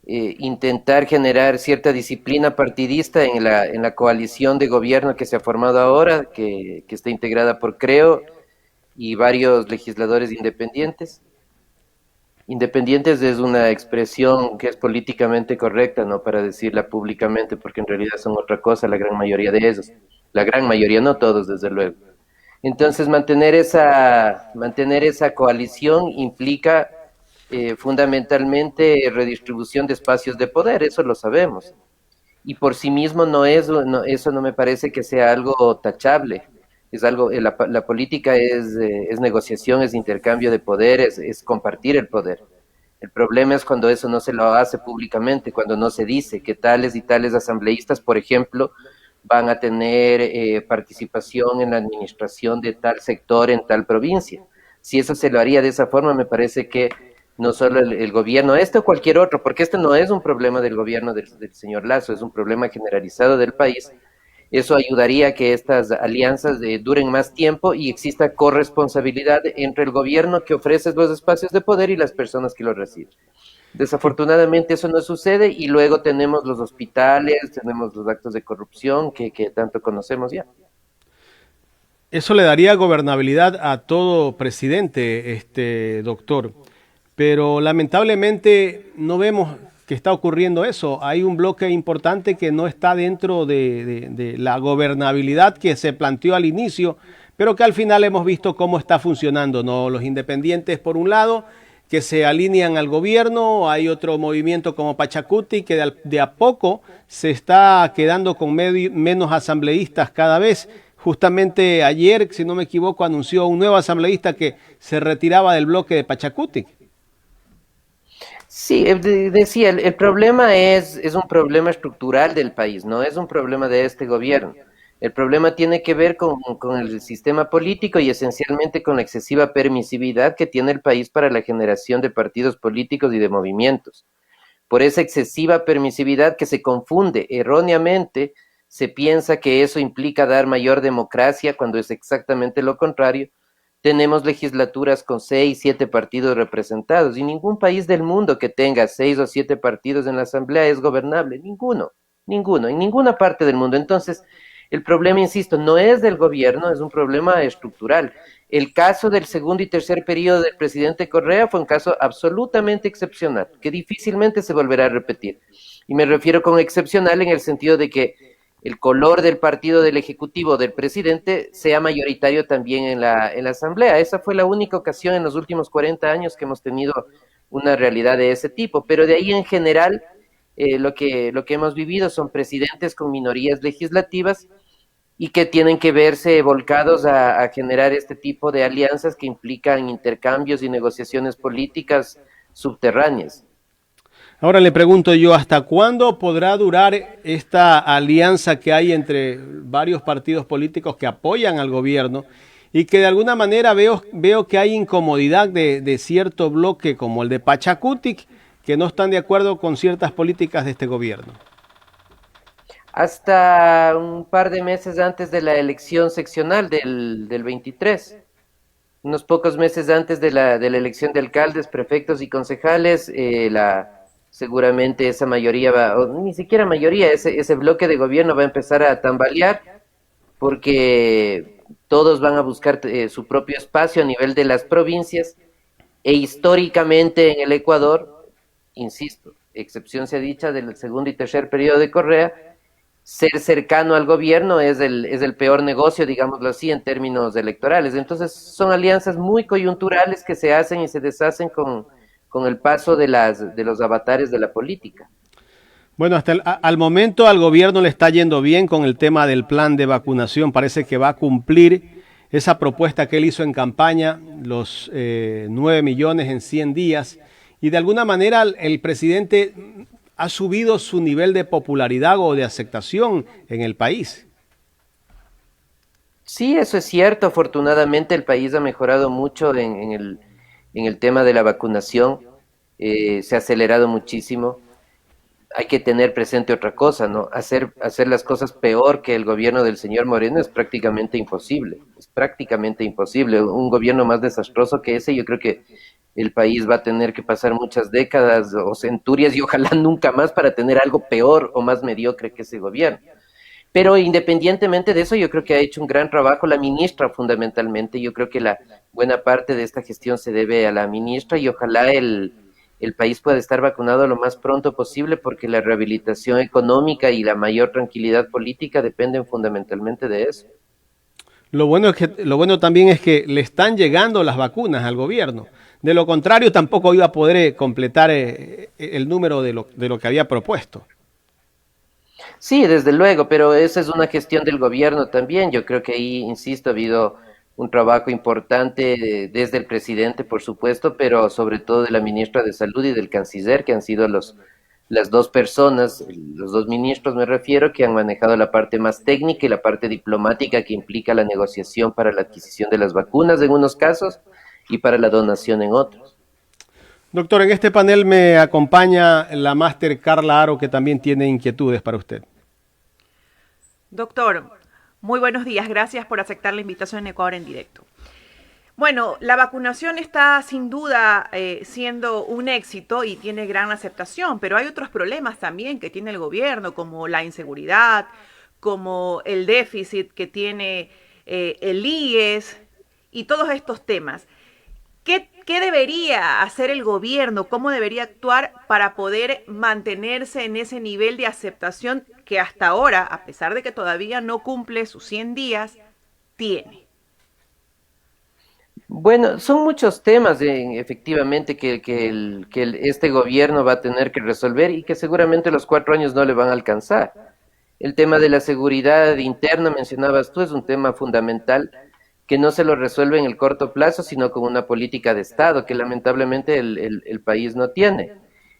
intentar generar cierta disciplina partidista en la coalición de gobierno que se ha formado ahora, que está integrada por Creo y varios legisladores independientes. Independientes es una expresión que es políticamente correcta, no para decirla públicamente, porque en realidad son otra cosa la gran mayoría de ellos. La gran mayoría, no todos, desde luego. Entonces, mantener esa coalición implica fundamentalmente redistribución de espacios de poder, eso lo sabemos. Y por sí mismo eso no me parece que sea algo tachable. Es algo, la política es negociación, es intercambio de poder, es compartir el poder. El problema es cuando eso no se lo hace públicamente, cuando no se dice que tales y tales asambleístas, por ejemplo, van a tener participación en la administración de tal sector en tal provincia. Si eso se lo haría de esa forma, me parece que no solo el gobierno, este o cualquier otro, porque este no es un problema del gobierno del señor Lasso, es un problema generalizado del país. Eso ayudaría a que estas alianzas duren más tiempo y exista corresponsabilidad entre el gobierno que ofrece los espacios de poder y las personas que los reciben. Desafortunadamente eso no sucede y luego tenemos los hospitales, tenemos los actos de corrupción que tanto conocemos ya. Eso le daría gobernabilidad a todo presidente, doctor, pero lamentablemente no vemos que está ocurriendo eso. Hay un bloque importante que no está dentro de la gobernabilidad que se planteó al inicio, pero que al final hemos visto cómo está funcionando, ¿no? Los independientes, por un lado, que se alinean al gobierno, hay otro movimiento como Pachacuti, que de a poco se está quedando con menos asambleístas cada vez. Justamente ayer, si no me equivoco, anunció un nuevo asambleísta que se retiraba del bloque de Pachacuti. Sí, decía, el problema es un problema estructural del país, no es un problema de este gobierno. El problema tiene que ver con el sistema político y esencialmente con la excesiva permisividad que tiene el país para la generación de partidos políticos y de movimientos. por esa excesiva permisividad que se confunde erróneamente, se piensa que eso implica dar mayor democracia cuando es exactamente lo contrario. Tenemos legislaturas con 6, 7 partidos representados y ningún país del mundo que tenga 6 o 7 partidos en la asamblea es gobernable, ninguno, en ninguna parte del mundo. Entonces, el problema, insisto, no es del gobierno, es un problema estructural. El caso del segundo y tercer periodo del presidente Correa fue un caso absolutamente excepcional, que difícilmente se volverá a repetir. Y me refiero con excepcional en el sentido de que el color del partido del Ejecutivo del presidente sea mayoritario también en la Asamblea. Esa fue la única ocasión en los últimos 40 años que hemos tenido una realidad de ese tipo, pero de ahí en general lo que hemos vivido son presidentes con minorías legislativas y que tienen que verse volcados a generar este tipo de alianzas que implican intercambios y negociaciones políticas subterráneas. Ahora le pregunto yo, ¿hasta cuándo podrá durar esta alianza que hay entre varios partidos políticos que apoyan al gobierno y que de alguna manera veo que hay incomodidad de cierto bloque como el de Pachacutic, que no están de acuerdo con ciertas políticas de este gobierno? Hasta un par de meses antes de la elección seccional del 23, unos pocos meses antes de la elección de alcaldes, prefectos y concejales, seguramente esa mayoría o ni siquiera mayoría, ese bloque de gobierno va a empezar a tambalear porque todos van a buscar su propio espacio a nivel de las provincias e históricamente en el Ecuador, insisto, excepción sea dicha del segundo y tercer periodo de Correa, ser cercano al gobierno es el peor negocio, digámoslo así, en términos electorales. Entonces son alianzas muy coyunturales que se hacen y se deshacen con el paso de los avatares de la política. Bueno, al momento al gobierno le está yendo bien con el tema del plan de vacunación. Parece que va a cumplir esa propuesta que él hizo en campaña, los 9 millones en 100 días. Y de alguna manera el presidente ha subido su nivel de popularidad o de aceptación en el país. Sí, eso es cierto. Afortunadamente el país ha mejorado mucho en el tema de la vacunación. Se ha acelerado muchísimo. Hay que tener presente otra cosa, ¿no? Hacer las cosas peor que el gobierno del señor Moreno es prácticamente imposible. Es prácticamente imposible. Un gobierno más desastroso que ese, yo creo que el país va a tener que pasar muchas décadas o centurias y ojalá nunca más para tener algo peor o más mediocre que ese gobierno. Pero independientemente de eso, yo creo que ha hecho un gran trabajo la ministra fundamentalmente. Yo creo que la buena parte de esta gestión se debe a la ministra y ojalá el país pueda estar vacunado lo más pronto posible porque la rehabilitación económica y la mayor tranquilidad política dependen fundamentalmente de eso. Lo bueno también es que le están llegando las vacunas al gobierno. De lo contrario, tampoco iba a poder completar el número de lo que había propuesto. Sí, desde luego, pero esa es una gestión del gobierno también. Yo creo que ahí, insisto, ha habido un trabajo importante desde el presidente, por supuesto, pero sobre todo de la ministra de Salud y del canciller, que han sido las dos personas, los dos ministros me refiero, que han manejado la parte más técnica y la parte diplomática que implica la negociación para la adquisición de las vacunas en unos casos y para la donación en otros. Doctor, en este panel me acompaña la máster Carla Aro, que también tiene inquietudes para usted. Doctor, muy buenos días. Gracias por aceptar la invitación en Ecuador en directo. Bueno, la vacunación está sin duda siendo un éxito y tiene gran aceptación, pero hay otros problemas también que tiene el gobierno, como la inseguridad, como el déficit que tiene el IES y todos estos temas. ¿Qué debería hacer el gobierno? ¿Cómo debería actuar para poder mantenerse en ese nivel de aceptación que hasta ahora, a pesar de que todavía no cumple sus 100 días, tiene? Bueno, son muchos temas efectivamente que este gobierno va a tener que resolver y que seguramente los 4 años no le van a alcanzar. El tema de la seguridad interna, mencionabas tú, es un tema fundamental que no se lo resuelve en el corto plazo, sino con una política de Estado que lamentablemente el país no tiene.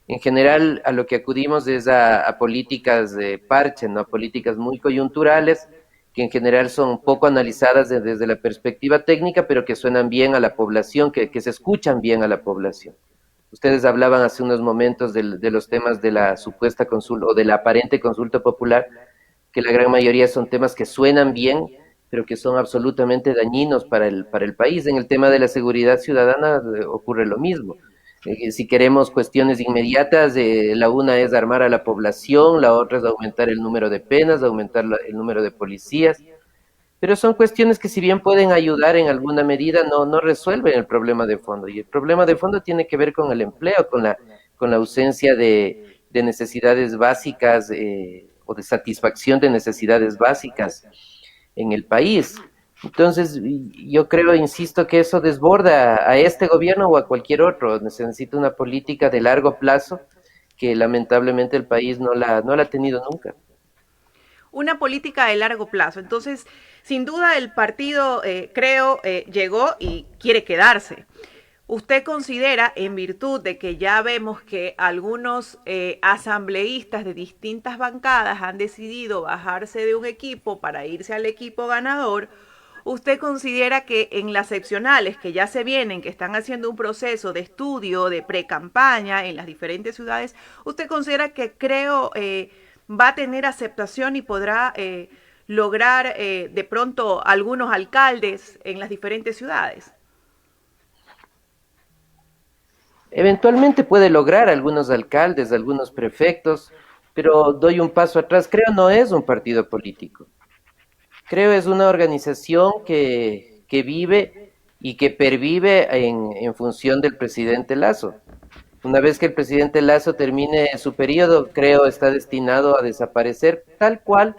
En general, a lo que acudimos es a políticas de parche, ¿no? A políticas muy coyunturales, que en general son poco analizadas desde la perspectiva técnica, pero que suenan bien a la población, que se escuchan bien a la población. Ustedes hablaban hace unos momentos de los temas de la supuesta consulta o de la aparente consulta popular, que la gran mayoría son temas que suenan bien, pero que son absolutamente dañinos para el país. En el tema de la seguridad ciudadana ocurre lo mismo. Si queremos cuestiones inmediatas, la una es armar a la población, la otra es aumentar el número de penas, aumentar el número de policías, pero son cuestiones que, si bien pueden ayudar en alguna medida, no resuelven el problema de fondo. Y el problema de fondo tiene que ver con el empleo, con la ausencia de necesidades básicas o de satisfacción de necesidades básicas en el país. Entonces, yo creo, insisto, que eso desborda a este gobierno o a cualquier otro. Se necesita una política de largo plazo que lamentablemente el país no la ha tenido nunca. Una política de largo plazo. Entonces, sin duda el partido, creo, llegó y quiere quedarse. ¿Usted considera, en virtud de que ya vemos que algunos asambleístas de distintas bancadas han decidido bajarse de un equipo para irse al equipo ganador, usted considera que en las seccionales que ya se vienen, que están haciendo un proceso de estudio, de pre-campaña en las diferentes ciudades, usted considera que va a tener aceptación y podrá lograr de pronto algunos alcaldes en las diferentes ciudades? Eventualmente puede lograr algunos alcaldes, algunos prefectos, pero doy un paso atrás. Creo no es un partido político. Creo es una organización que vive y que pervive en función del presidente Lasso. Una vez que el presidente Lasso termine su periodo, creo está destinado a desaparecer tal cual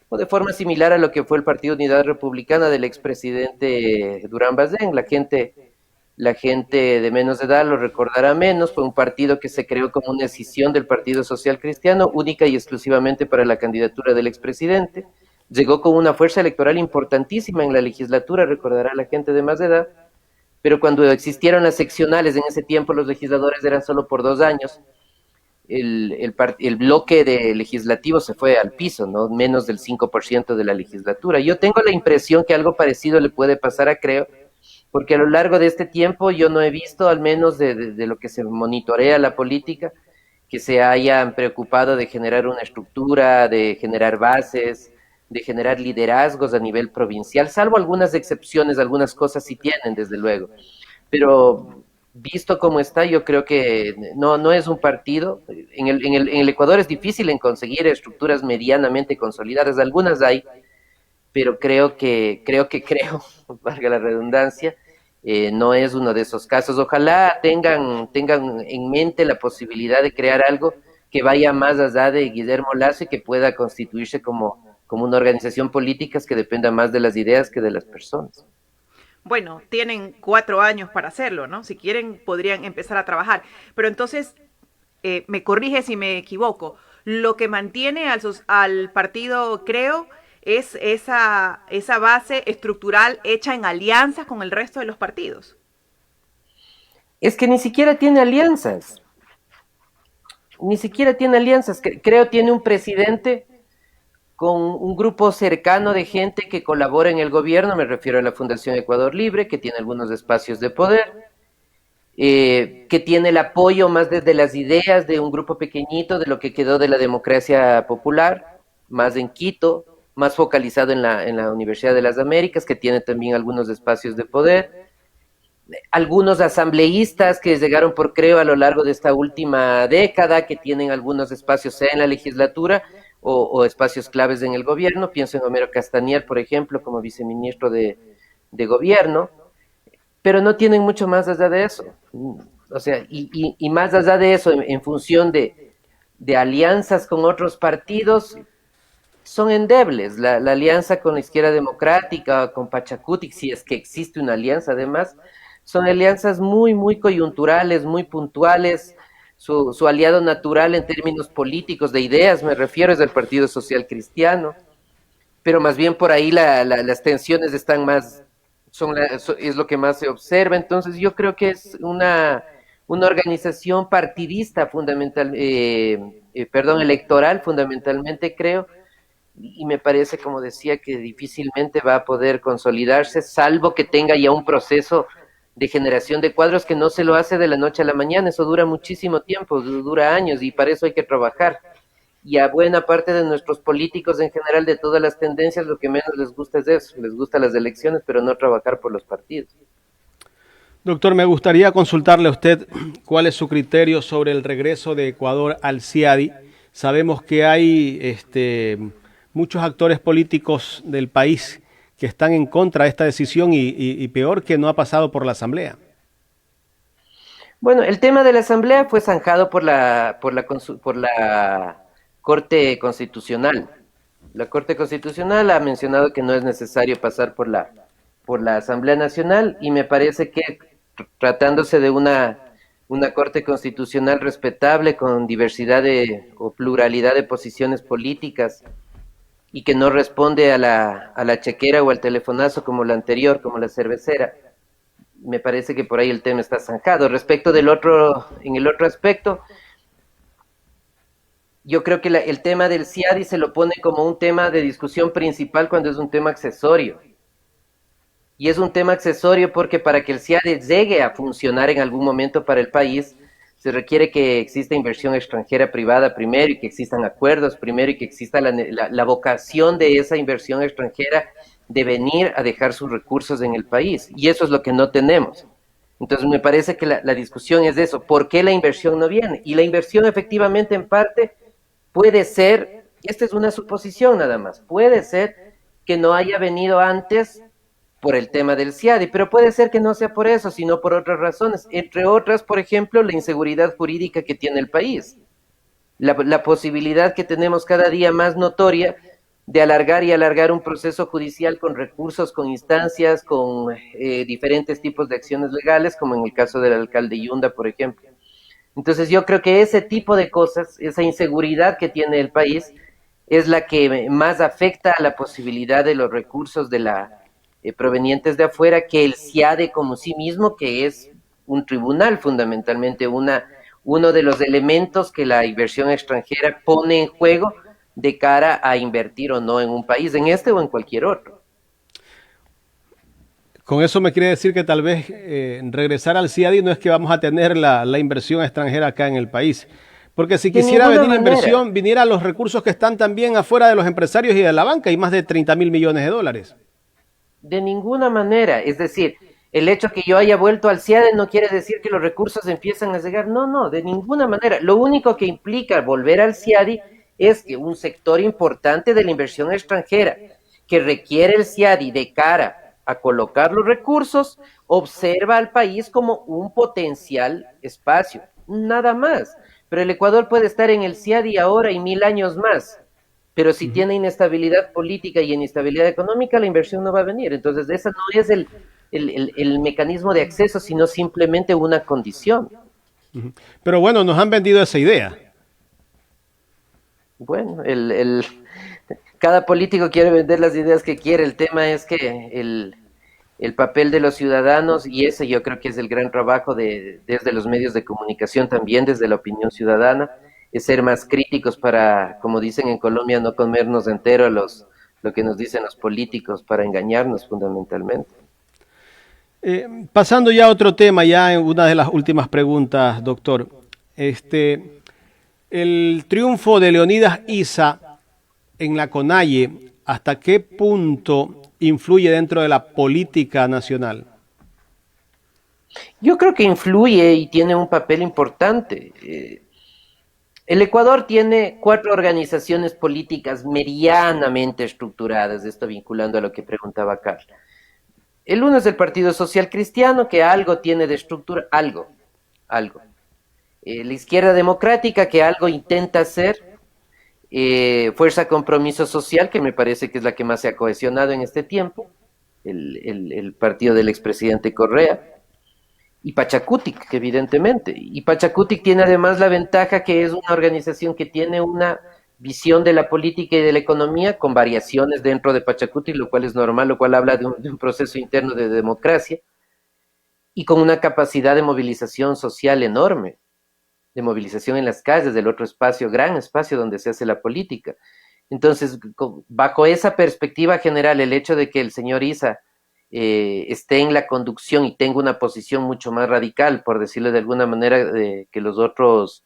o de forma similar a lo que fue el Partido Unidad Republicana del expresidente Durán Bazén. La gente de menos edad lo recordará menos. Fue un partido que se creó como una escisión del Partido Social Cristiano, única y exclusivamente para la candidatura del expresidente. Llegó con una fuerza electoral importantísima en la legislatura, recordará la gente de más edad, pero cuando existieron las seccionales, en ese tiempo los legisladores eran solo por 2 años, el bloque de legislativo se fue al piso, ¿no? Menos del 5% de la legislatura. Yo tengo la impresión que algo parecido le puede pasar a Creo, porque a lo largo de este tiempo yo no he visto, al menos de lo que se monitorea la política, que se hayan preocupado de generar una estructura, de generar bases, de generar liderazgos a nivel provincial, salvo algunas excepciones, algunas cosas sí tienen, desde luego. Pero visto como está, yo creo que no es un partido. En el Ecuador es difícil en conseguir estructuras medianamente consolidadas, algunas hay, pero creo, valga la redundancia, no es uno de esos casos. Ojalá tengan en mente la posibilidad de crear algo que vaya más allá de Guillermo Lasso y que pueda constituirse como una organización política que dependa más de las ideas que de las personas. Bueno, tienen 4 años para hacerlo, ¿no? Si quieren, podrían empezar a trabajar. Pero entonces, me corrige si me equivoco, lo que mantiene al partido, creo, es esa base estructural hecha en alianzas con el resto de los partidos. Es que ni siquiera tiene alianzas. Creo tiene un presidente con un grupo cercano de gente que colabora en el gobierno, me refiero a la Fundación Ecuador Libre, que tiene algunos espacios de poder, que tiene el apoyo más desde las ideas de un grupo pequeñito de lo que quedó de la democracia popular, más en Quito, más focalizado en la Universidad de las Américas, que tiene también algunos espacios de poder, algunos asambleístas que llegaron por Creo a lo largo de esta última década, que tienen algunos espacios, sea en la legislatura, o espacios claves en el gobierno. Pienso en Homero Castañer, por ejemplo, como viceministro de gobierno, pero no tienen mucho más allá de eso. O sea, y más allá de eso, en función de alianzas con otros partidos, son endebles. La alianza con la Izquierda Democrática, con Pachacutic, si es que existe una alianza además, son alianzas muy, muy coyunturales, muy puntuales. Su aliado natural en términos políticos, de ideas, me refiero, es el Partido Social Cristiano, pero más bien por ahí las tensiones están más, es lo que más se observa. Entonces yo creo que es una organización partidista electoral fundamentalmente, creo, y me parece, como decía, que difícilmente va a poder consolidarse, salvo que tenga ya un proceso de generación de cuadros que no se lo hace de la noche a la mañana, eso dura muchísimo tiempo, dura años y para eso hay que trabajar. Y a buena parte de nuestros políticos en general de todas las tendencias lo que menos les gusta es eso, les gustan las elecciones pero no trabajar por los partidos. Doctor, me gustaría consultarle a usted cuál es su criterio sobre el regreso de Ecuador al CIADI. Sabemos que hay muchos actores políticos del país que están en contra de esta decisión y peor que no ha pasado por la Asamblea. Bueno, el tema de la Asamblea fue zanjado por la Corte Constitucional. La Corte Constitucional ha mencionado que no es necesario pasar por la Asamblea Nacional y me parece que tratándose de una Corte Constitucional respetable con diversidad o pluralidad de posiciones políticas y que no responde a la chequera o al telefonazo como la anterior, como la cervecera, me parece que por ahí el tema está zanjado. Respecto en el otro aspecto, yo creo que el tema del CIADI se lo pone como un tema de discusión principal cuando es un tema accesorio. Y es un tema accesorio porque para que el CIADI llegue a funcionar en algún momento para el país, se requiere que exista inversión extranjera privada primero y que existan acuerdos primero y que exista la vocación de esa inversión extranjera de venir a dejar sus recursos en el país. Y eso es lo que no tenemos. Entonces me parece que la discusión es de eso. ¿Por qué la inversión no viene? Y la inversión efectivamente en parte puede ser, esta es una suposición nada más, puede ser que no haya venido antes por el tema del CIADI, pero puede ser que no sea por eso, sino por otras razones, entre otras, por ejemplo, la inseguridad jurídica que tiene el país, la posibilidad que tenemos cada día más notoria de alargar y alargar un proceso judicial con recursos, con instancias, con diferentes tipos de acciones legales, como en el caso del alcalde Yunda, por ejemplo. Entonces yo creo que ese tipo de cosas, esa inseguridad que tiene el país, es la que más afecta a la posibilidad de los recursos provenientes de afuera, que el CIADE como sí mismo, que es un tribunal fundamentalmente, uno de los elementos que la inversión extranjera pone en juego de cara a invertir o no en un país, en este o en cualquier otro. Con eso me quiere decir que tal vez regresar al CIADI no es que vamos a tener la inversión extranjera acá en el país. Porque si quisiera venir la inversión, viniera los recursos que están también afuera de los empresarios y de la banca, y más de 30.000 millones de dólares. De ninguna manera, es decir, el hecho que yo haya vuelto al CIADE no quiere decir que los recursos empiezan a llegar, no, de ninguna manera. Lo único que implica volver al CIADI es que un sector importante de la inversión extranjera que requiere el CIADI de cara a colocar los recursos, observa al país como un potencial espacio, nada más. Pero el Ecuador puede estar en el CIADI ahora y 1000 años más. Pero si tiene inestabilidad política y inestabilidad económica, la inversión no va a venir. Entonces, ese no es el mecanismo de acceso, sino simplemente una condición. Pero bueno, nos han vendido esa idea. Bueno, cada político quiere vender las ideas que quiere. El tema es que el papel de los ciudadanos, y ese yo creo que es el gran trabajo desde los medios de comunicación, también desde la opinión ciudadana, es ser más críticos para, como dicen en Colombia, no comernos entero lo que nos dicen los políticos para engañarnos fundamentalmente. Pasando ya a otro tema, ya en una de las últimas preguntas, doctor. El triunfo de Leonidas Issa en la CONAIE, ¿hasta qué punto influye dentro de la política nacional? Yo creo que influye y tiene un papel importante. El Ecuador tiene 4 organizaciones políticas medianamente estructuradas, esto vinculando a lo que preguntaba Carla. El uno es el Partido Social Cristiano, que algo tiene de estructura, algo. La Izquierda Democrática, que algo intenta hacer. Fuerza Compromiso Social, que me parece que es la que más se ha cohesionado en este tiempo, el partido del expresidente Correa. Y Pachacutic, evidentemente. Y Pachacutic tiene además la ventaja que es una organización que tiene una visión de la política y de la economía con variaciones dentro de Pachacutic, lo cual es normal, lo cual habla de un proceso interno de democracia, y con una capacidad de movilización social enorme, de movilización en las calles, del otro espacio, gran espacio donde se hace la política. Entonces, bajo esa perspectiva general, el hecho de que el señor Issa esté en la conducción y tenga una posición mucho más radical, por decirlo de alguna manera, que los otros,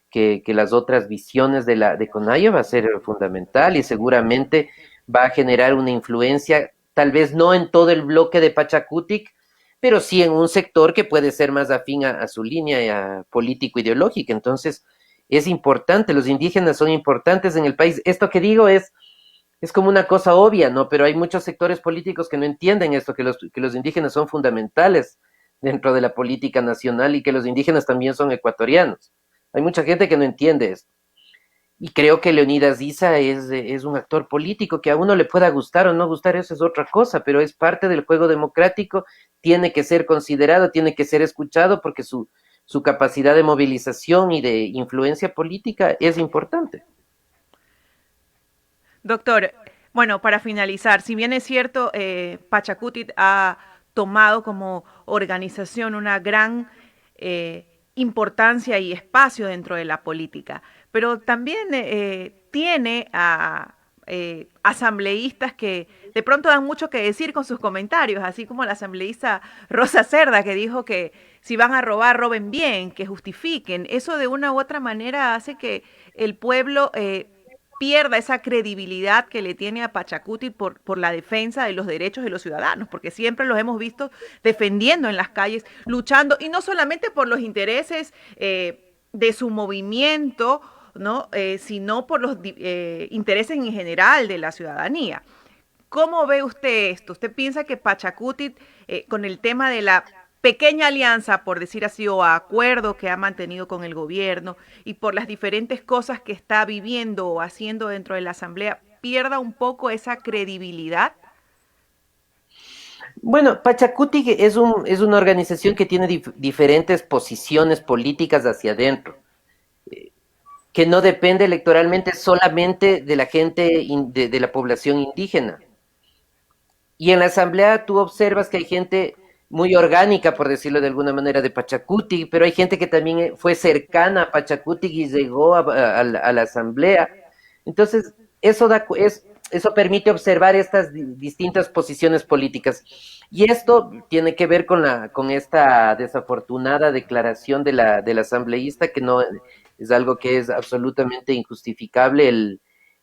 que las otras visiones de Conaya, va a ser fundamental y seguramente va a generar una influencia, tal vez no en todo el bloque de Pachacutic, pero sí en un sector que puede ser más afín a su línea político-ideológica. Entonces, es importante, los indígenas son importantes en el país. Esto que digo es como una cosa obvia, ¿no? Pero hay muchos sectores políticos que no entienden esto, que los indígenas son fundamentales dentro de la política nacional y que los indígenas también son ecuatorianos. Hay mucha gente que no entiende esto. Y creo que Leonidas Issa es un actor político que a uno le pueda gustar o no gustar, eso es otra cosa, pero es parte del juego democrático, tiene que ser considerado, tiene que ser escuchado porque su capacidad de movilización y de influencia política es importante. Doctor, bueno, para finalizar, si bien es cierto, Pachacutic ha tomado como organización una gran importancia y espacio dentro de la política, pero también tiene a asambleístas que de pronto dan mucho que decir con sus comentarios, así como la asambleísta Rosa Cerda, que dijo que si van a robar, roben bien, que justifiquen. Eso de una u otra manera hace que el pueblo pierda esa credibilidad que le tiene a Pachacutic por la defensa de los derechos de los ciudadanos, porque siempre los hemos visto defendiendo en las calles, luchando, y no solamente por los intereses de su movimiento, ¿no? Sino por los intereses en general de la ciudadanía. ¿Cómo ve usted esto? ¿Usted piensa que Pachacutic, con el tema de la pequeña alianza, por decir así, o acuerdo que ha mantenido con el gobierno y por las diferentes cosas que está viviendo o haciendo dentro de la Asamblea, pierda un poco esa credibilidad? Bueno, Pachacutic es una organización que tiene diferentes posiciones políticas hacia adentro, que no depende electoralmente solamente de la gente, de la población indígena. Y en la Asamblea tú observas que hay gente muy orgánica, por decirlo de alguna manera, de Pachacutic, pero hay gente que también fue cercana a Pachacutic y llegó a la Asamblea. Entonces, eso permite observar estas distintas posiciones políticas. Y esto tiene que ver con esta desafortunada declaración de la asambleísta, que no es algo que es absolutamente injustificable,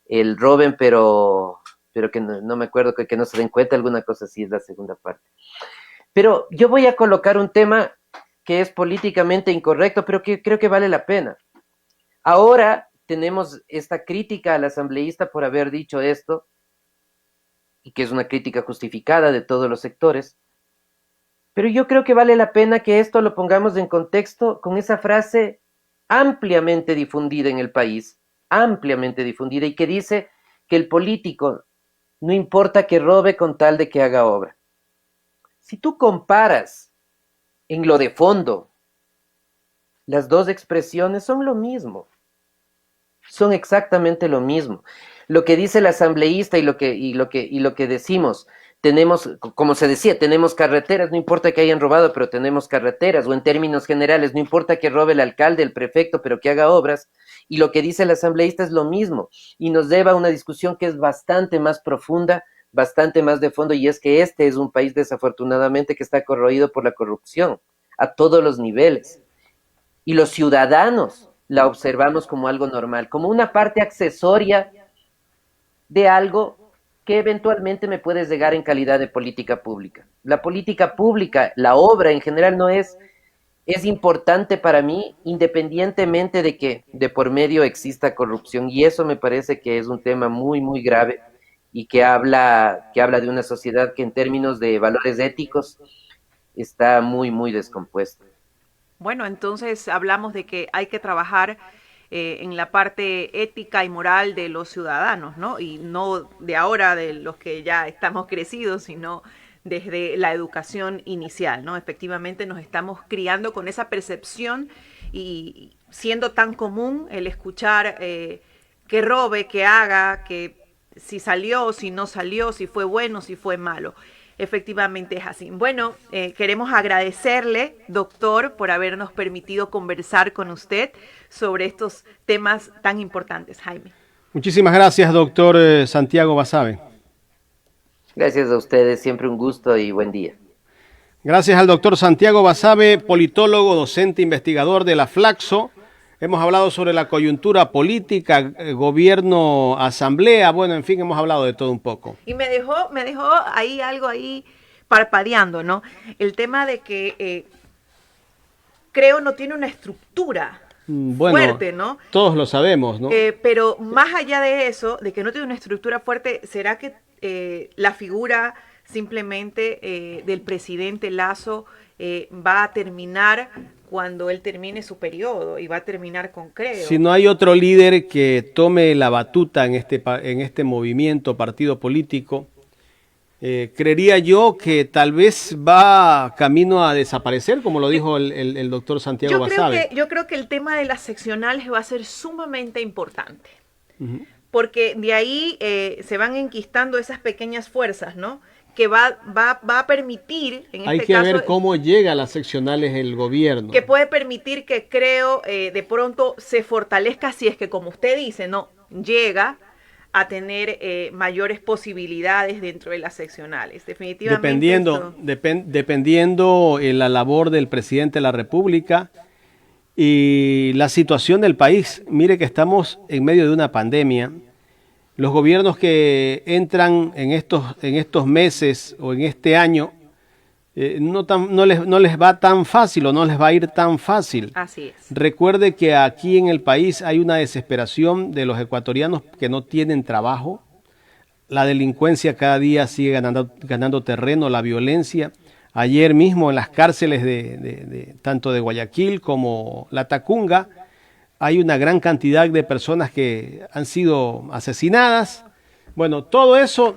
el roben, pero que no me acuerdo, que no se den cuenta, alguna cosa así es la segunda parte. Pero yo voy a colocar un tema que es políticamente incorrecto, pero que creo que vale la pena. Ahora tenemos esta crítica al asambleísta por haber dicho esto, y que es una crítica justificada de todos los sectores, pero yo creo que vale la pena que esto lo pongamos en contexto con esa frase ampliamente difundida en el país, ampliamente difundida, y que dice que el político no importa que robe con tal de que haga obra. Si tú comparas en lo de fondo, las dos expresiones son lo mismo, son exactamente lo mismo. Lo que dice el asambleísta y lo que decimos, tenemos, como se decía, tenemos carreteras, no importa que hayan robado, pero tenemos carreteras, o en términos generales, no importa que robe el alcalde, el prefecto, pero que haga obras, y lo que dice el asambleísta es lo mismo, y nos lleva a una discusión que es bastante más profunda, bastante más de fondo, y es que este es un país desafortunadamente que está corroído por la corrupción a todos los niveles, y los ciudadanos la observamos como algo normal, como una parte accesoria de algo que eventualmente me puede llegar en calidad de política pública. La política pública, la obra en general no es importante para mí, independientemente de que de por medio exista corrupción, y eso me parece que es un tema muy, muy grave, y que habla de una sociedad que en términos de valores éticos está muy, muy descompuesta. Bueno, entonces hablamos de que hay que trabajar en la parte ética y moral de los ciudadanos, ¿no? Y no de ahora de los que ya estamos crecidos, sino desde la educación inicial, ¿no? Efectivamente nos estamos criando con esa percepción y siendo tan común el escuchar que robe, que haga, que si salió, si no salió, si fue bueno, si fue malo. Efectivamente es así. Bueno, queremos agradecerle, doctor, por habernos permitido conversar con usted sobre estos temas tan importantes, Jaime. Muchísimas gracias, doctor Santiago Basabe. Gracias a ustedes, siempre un gusto y buen día. Gracias al doctor Santiago Basabe, politólogo, docente, investigador de la Flaxo. Hemos hablado sobre la coyuntura política, gobierno, asamblea, bueno, en fin, hemos hablado de todo un poco. Y me dejó ahí algo ahí parpadeando, ¿no? El tema de que creo no tiene una estructura Bueno, fuerte, ¿no? Todos lo sabemos, ¿no? Pero más allá de eso, de que no tiene una estructura fuerte, ¿será que la figura simplemente del presidente Lasso va a terminar cuando él termine su periodo y va a terminar con Creo? Si no hay otro líder que tome la batuta en este movimiento, partido político, creería yo que tal vez va camino a desaparecer, como lo dijo el doctor Santiago Basabe. Yo creo que el tema de las seccionales va a ser sumamente importante, porque de ahí se van enquistando esas pequeñas fuerzas, ¿no? Que va a permitir, en Hay este que caso, ver cómo llega a las seccionales el gobierno. que puede permitir que Creo de pronto se fortalezca si es que, como usted dice, no llega a tener mayores posibilidades dentro de las seccionales. Definitivamente. Dependiendo la labor del presidente de la República y la situación del país. Mire que estamos en medio de una pandemia. Los gobiernos que entran en estos meses o en este año no les va tan fácil o no les va a ir tan fácil. Así es. Recuerde que aquí en el país hay una desesperación de los ecuatorianos que no tienen trabajo. La delincuencia cada día sigue ganando terreno, la violencia. Ayer mismo en las cárceles tanto de Guayaquil como La Tacunga, hay una gran cantidad de personas que han sido asesinadas. Bueno, todo eso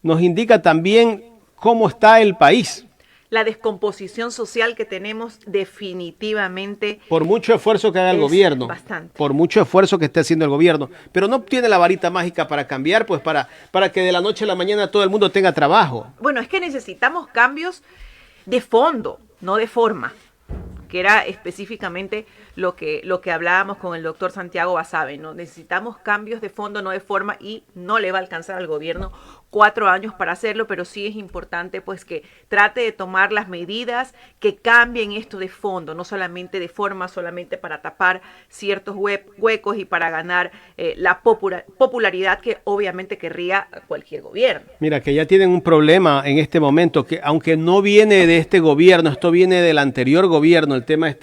nos indica también cómo está el país. La descomposición social que tenemos definitivamente. Por mucho esfuerzo que haga el gobierno. Bastante. Por mucho esfuerzo que esté haciendo el gobierno. Pero no tiene la varita mágica para cambiar, pues para que de la noche a la mañana todo el mundo tenga trabajo. Bueno, es que necesitamos cambios de fondo, no de forma, que era específicamente lo que hablábamos con el doctor Santiago Basabe, ¿no? Necesitamos cambios de fondo, no de forma, y no le va a alcanzar al gobierno 4 años para hacerlo, pero sí es importante pues que trate de tomar las medidas que cambien esto de fondo, no solamente de forma, solamente para tapar ciertos huecos y para ganar la popularidad que obviamente querría cualquier gobierno. Mira, que ya tienen un problema en este momento, que aunque no viene de este gobierno, esto viene del anterior gobierno, el tema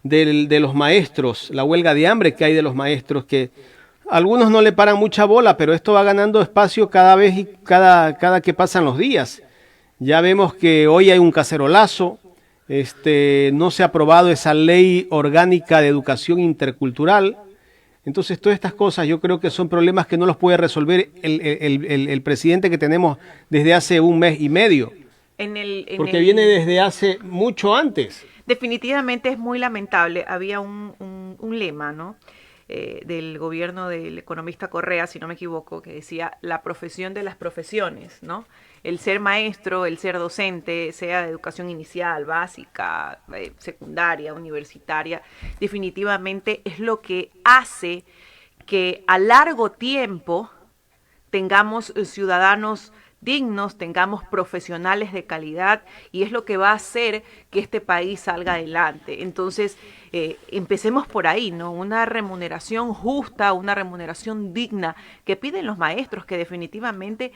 de los maestros, la huelga de hambre que hay de los maestros, que algunos no le paran mucha bola, pero esto va ganando espacio cada vez y cada que pasan los días. Ya vemos que hoy hay un cacerolazo, no se ha aprobado esa ley orgánica de educación intercultural. Entonces todas estas cosas yo creo que son problemas que no los puede resolver el presidente que tenemos desde hace 1 mes y medio, porque viene desde hace mucho antes. Definitivamente es muy lamentable. Había un lema, ¿no? Del gobierno del economista Correa, si no me equivoco, que decía la profesión de las profesiones, ¿no? El ser maestro, el ser docente, sea de educación inicial, básica, secundaria, universitaria, definitivamente es lo que hace que a largo tiempo tengamos ciudadanos dignos, tengamos profesionales de calidad, y es lo que va a hacer que este país salga adelante. Entonces, empecemos por ahí, ¿no? Una remuneración justa, una remuneración digna que piden los maestros, que definitivamente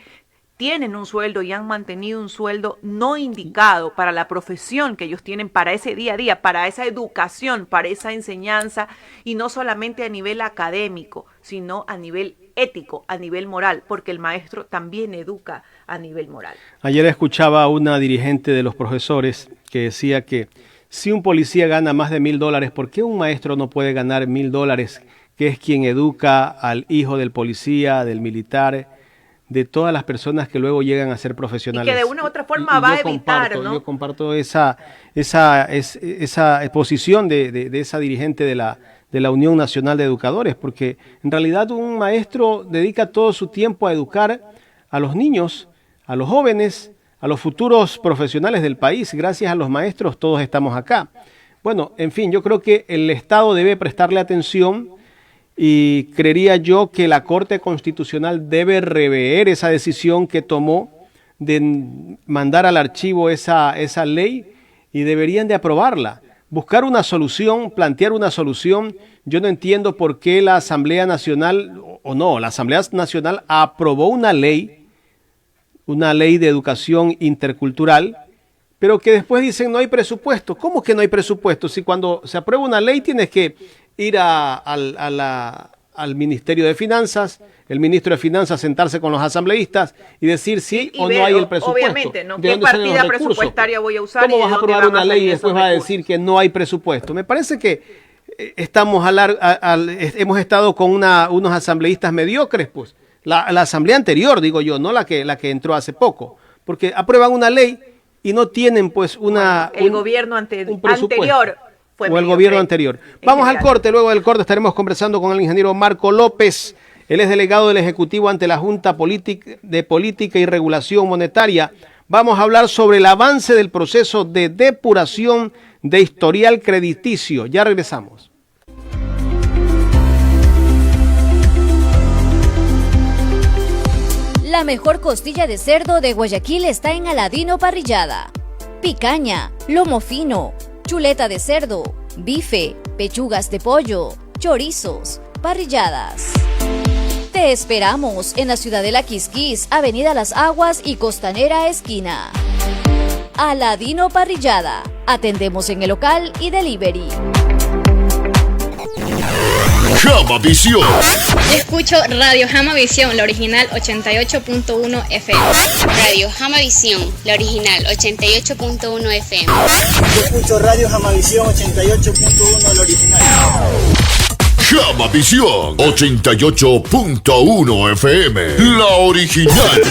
tienen un sueldo y han mantenido un sueldo no indicado para la profesión que ellos tienen, para ese día a día, para esa educación, para esa enseñanza, y no solamente a nivel académico, sino a nivel ético, a nivel moral, porque el maestro también educa a nivel moral. Ayer escuchaba a una dirigente de los profesores que decía que si un policía gana más de $1,000, ¿por qué un maestro no puede ganar $1,000, que es quien educa al hijo del policía, del militar, de todas las personas que luego llegan a ser profesionales? Y que de una u otra forma va a evitar, ¿no? Yo comparto esa posición de esa dirigente de la Unión Nacional de Educadores, porque en realidad un maestro dedica todo su tiempo a educar a los niños, a los jóvenes, a los futuros profesionales del país. Gracias a los maestros todos estamos acá. Bueno, en fin, yo creo que el Estado debe prestarle atención, y creería yo que la Corte Constitucional debe rever esa decisión que tomó de mandar al archivo esa ley y deberían de aprobarla. Buscar una solución, plantear una solución. Yo no entiendo por qué la Asamblea Nacional, la Asamblea Nacional aprobó una ley de educación intercultural, pero que después dicen no hay presupuesto. ¿Cómo que no hay presupuesto? Si cuando se aprueba una ley tienes que ir al Ministerio de Finanzas, el ministro de Finanzas sentarse con los asambleístas y decir sí o no hay el presupuesto. Obviamente, ¿no? ¿Qué partida presupuestaria voy a usar? ¿Cómo vas a aprobar una ley y después vas a decir que no hay presupuesto? Me parece que hemos estado con unos asambleístas mediocres, pues. La asamblea anterior, digo yo, no la que entró hace poco, porque aprueban una ley y no tienen pues un gobierno anterior fue o el gobierno anterior. Vamos al corte, luego del corte estaremos conversando con el ingeniero Marco López. Él es delegado del Ejecutivo ante la Junta de Política y Regulación Monetaria. Vamos a hablar sobre el avance del proceso de depuración de historial crediticio. Ya regresamos. La mejor costilla de cerdo de Guayaquil está en Aladino Parrillada. Picaña, lomo fino, chuleta de cerdo, bife, pechugas de pollo, chorizos, parrilladas. Te esperamos en la Ciudadela Quisquís, Avenida Las Aguas y Costanera Esquina. Aladino Parrillada. Atendemos en el local y delivery. Jama Visión. Escucho Radio Jama Visión, la original 88.1 FM. Radio Jama Visión, la original 88.1 FM. Yo escucho Radio Jama Visión 88.1, la original. Jama Visión 88.1 FM, la original.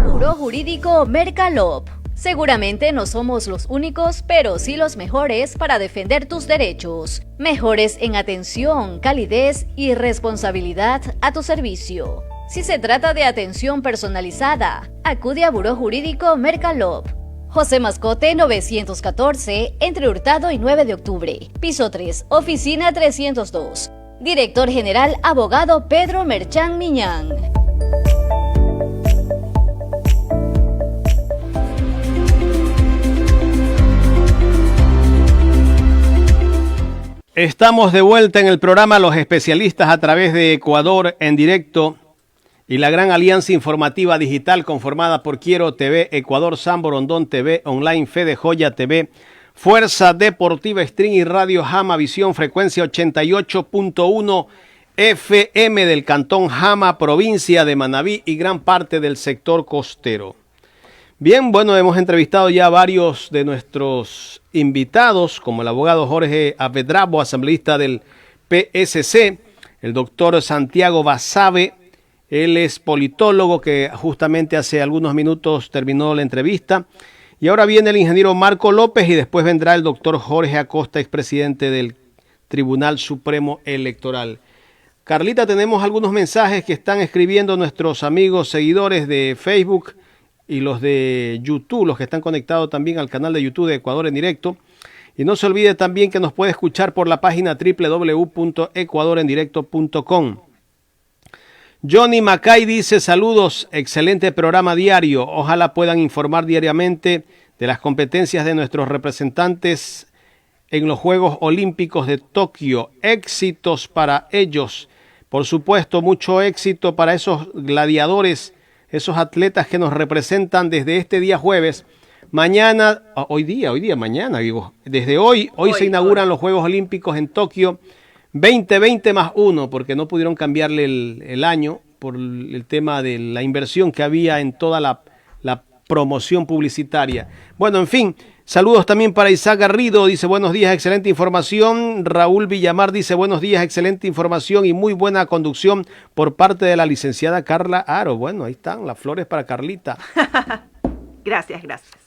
Buró Jurídico Mercalop. Seguramente no somos los únicos, pero sí los mejores para defender tus derechos. Mejores en atención, calidez y responsabilidad a tu servicio. Si se trata de atención personalizada, acude a Buró Jurídico Mercalop. José Mascote 914, entre Hurtado y 9 de octubre. Piso 3, oficina 302. Director General Abogado Pedro Merchán Miñán. Estamos de vuelta en el programa Los Especialistas a través de Ecuador en directo y la gran alianza informativa digital conformada por Quiero TV, Ecuador, San Borondón TV, Online Fede Joya TV, Fuerza Deportiva Stream y Radio Jama Visión, frecuencia 88.1 FM del Cantón Jama, provincia de Manabí y gran parte del sector costero. Bien, bueno, hemos entrevistado ya a varios de nuestros invitados, como el abogado Jorge Avedrabo, asambleísta del PSC, el doctor Santiago Basabe, él es politólogo que justamente hace algunos minutos terminó la entrevista, y ahora viene el ingeniero Marco López y después vendrá el doctor Jorge Acosta, expresidente del Tribunal Supremo Electoral. Carlita, tenemos algunos mensajes que están escribiendo nuestros amigos seguidores de Facebook y los de YouTube, los que están conectados también al canal de YouTube de Ecuador en directo. Y no se olvide también que nos puede escuchar por la página www.ecuadorendirecto.com. Johnny Macay dice: saludos, excelente programa diario. Ojalá puedan informar diariamente de las competencias de nuestros representantes en los Juegos Olímpicos de Tokio. Éxitos para ellos. Por supuesto, mucho éxito para esos gladiadores, esos atletas que nos representan desde este día jueves. Mañana, mañana, digo, desde hoy se inauguran los Juegos Olímpicos en Tokio 2020 más 1, porque no pudieron cambiarle el año por el tema de la inversión que había en toda la promoción publicitaria. Bueno, en fin, saludos también para Isaac Garrido, dice buenos días, excelente información. Raúl Villamar dice buenos días, excelente información y muy buena conducción por parte de la licenciada Carla Aro. Bueno, ahí están las flores para Carlita. Gracias.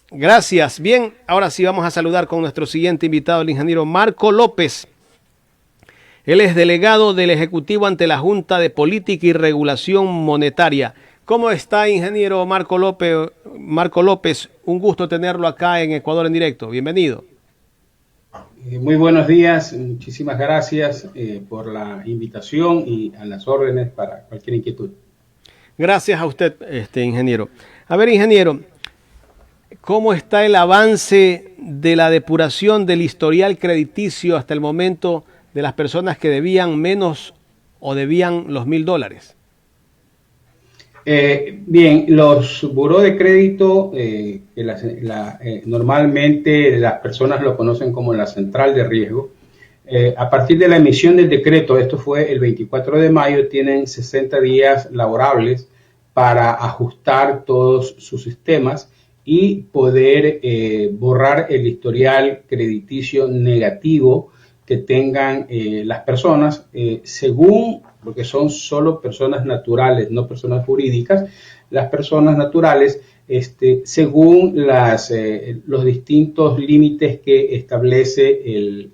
Gracias. Bien, ahora sí vamos a saludar con nuestro siguiente invitado, el ingeniero Marco López. Él es delegado del Ejecutivo ante la Junta de Política y Regulación Monetaria. ¿Cómo está, ingeniero Marco López? Marco López, un gusto tenerlo acá en Ecuador en directo. Bienvenido. Muy buenos días, muchísimas gracias por la invitación y a las órdenes para cualquier inquietud. Gracias a usted, ingeniero. A ver, ingeniero, ¿cómo está el avance de la depuración del historial crediticio hasta el momento de las personas que debían menos o debían los $1,000? Bien, los buró de crédito, normalmente las personas lo conocen como la central de riesgo. A partir de la emisión del decreto, esto fue el 24 de mayo, tienen 60 días laborables para ajustar todos sus sistemas y poder borrar el historial crediticio negativo que tengan las personas, porque son solo personas naturales, no personas jurídicas. Las personas naturales, según los distintos límites que establece el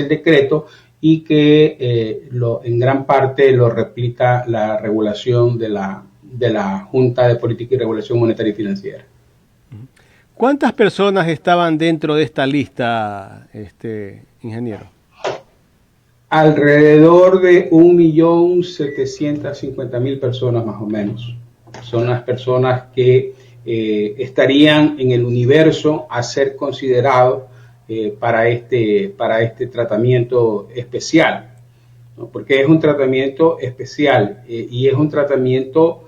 decreto y que en gran parte lo replica la regulación de la Junta de Política y Regulación Monetaria y Financiera. ¿Cuántas personas estaban dentro de esta lista, ingeniero? Alrededor de 1.750.000 personas más o menos. Son las personas que estarían en el universo a ser considerados para este tratamiento especial, ¿no? Porque es un tratamiento especial y es un tratamiento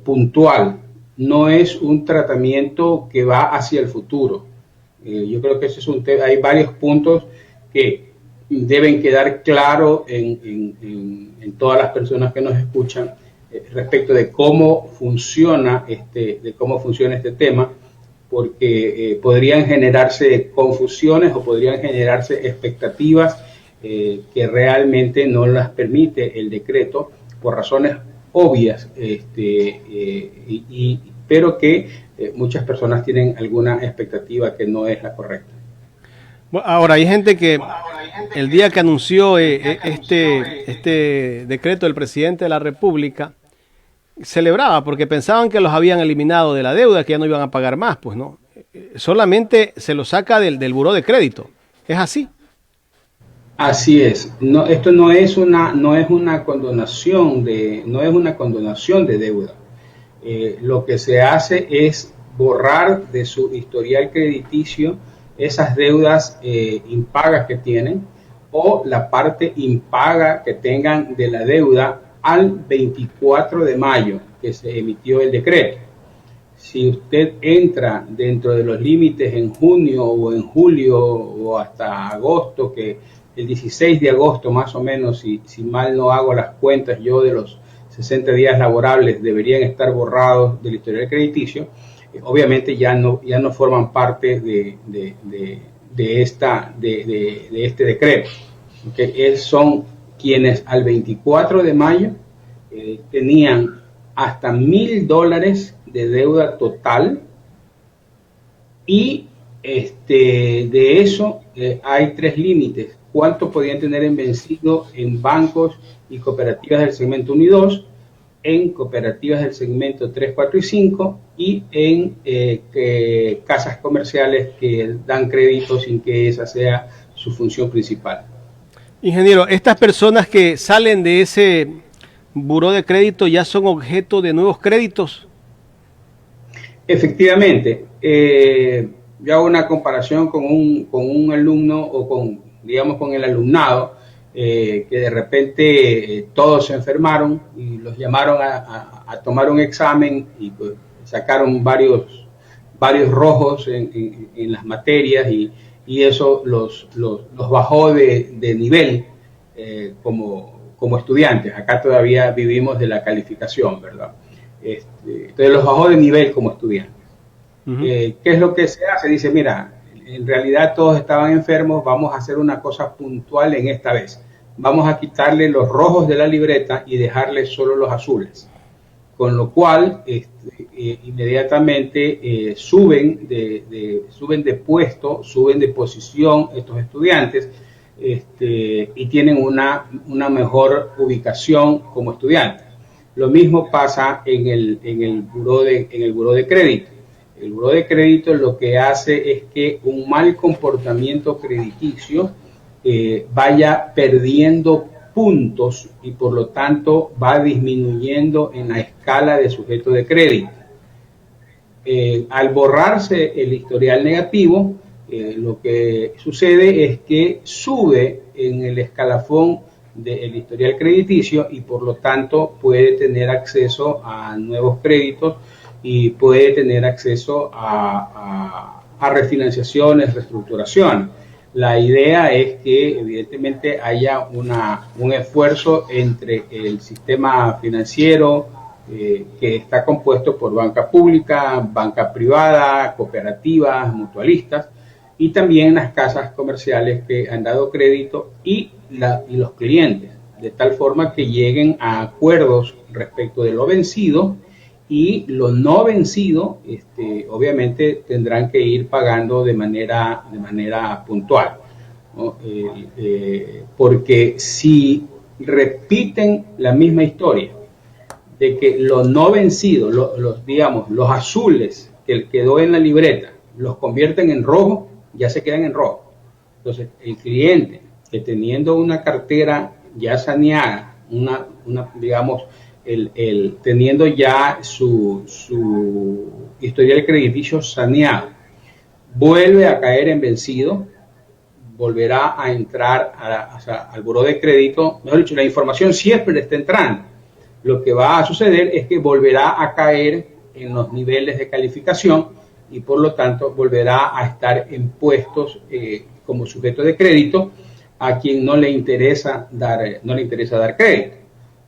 puntual, no es un tratamiento que va hacia el futuro. Yo creo que ese es hay varios puntos que deben quedar claros en todas las personas que nos escuchan respecto de cómo funciona este tema, porque podrían generarse confusiones o podrían generarse expectativas que realmente no las permite el decreto por razones obvias, pero que muchas personas tienen alguna expectativa que no es la correcta. Ahora, hay gente que el día que anunció este decreto del presidente de la República, celebraba porque pensaban que los habían eliminado de la deuda, que ya no iban a pagar más, pues no. Solamente se lo saca del buró de crédito. ¿Es así? Así es. No, esto no es una condonación de deuda. Lo que se hace es borrar de su historial crediticio esas deudas impagas que tienen o la parte impaga que tengan de la deuda al 24 de mayo que se emitió el decreto. Si usted entra dentro de los límites en junio o en julio o hasta agosto, que el 16 de agosto más o menos, si mal no hago las cuentas yo, de los 60 días laborables deberían estar borrados del historial crediticio, obviamente ya no forman parte de este decreto. Okay. Son quienes al 24 de mayo tenían hasta $1,000 de deuda total y de eso hay 3 límites. ¿Cuánto podían tener en vencido en bancos y cooperativas del segmento 1 y 2? En cooperativas del segmento 3, 4 y 5 y en casas comerciales que dan crédito sin que esa sea su función principal. Ingeniero, ¿estas personas que salen de ese buró de crédito ya son objeto de nuevos créditos? Efectivamente. Yo hago una comparación con un alumno o con el alumnado, que de repente todos se enfermaron y los llamaron a tomar un examen y pues sacaron varios rojos en las materias y eso los bajó de nivel como estudiantes. Acá todavía vivimos de la calificación, ¿verdad? Entonces los bajó de nivel como estudiantes. Uh-huh. ¿Qué es lo que se hace? Dice, mira, en realidad todos estaban enfermos, vamos a hacer una cosa puntual en esta vez. Vamos a quitarle los rojos de la libreta y dejarle solo los azules. Con lo cual, inmediatamente suben de puesto, suben de posición estos estudiantes y tienen una mejor ubicación como estudiantes. Lo mismo pasa en el buró de crédito. El buró de crédito lo que hace es que un mal comportamiento crediticio vaya perdiendo puntos y por lo tanto va disminuyendo en la escala de sujeto de crédito. Al borrarse el historial negativo, lo que sucede es que sube en el escalafón del historial crediticio y por lo tanto puede tener acceso a nuevos créditos y puede tener acceso a refinanciaciones, reestructuraciones. La idea es que evidentemente haya un esfuerzo entre el sistema financiero que está compuesto por banca pública, banca privada, cooperativas, mutualistas y también las casas comerciales que han dado crédito y los clientes, de tal forma que lleguen a acuerdos respecto de lo vencido y lo no vencido, obviamente tendrán que ir pagando de manera puntual, ¿no? Porque si repiten la misma historia de que lo no vencido, los azules que quedó en la libreta, los convierten en rojo, ya se quedan en rojo. Entonces, el cliente que teniendo una cartera ya saneada, digamos, teniendo ya su historial crediticio saneado, vuelve a caer en vencido, volverá a entrar al buró de crédito, mejor dicho, la información siempre está entrando. Lo que va a suceder es que volverá a caer en los niveles de calificación y por lo tanto volverá a estar en puestos como sujeto de crédito a quien no le interesa dar crédito.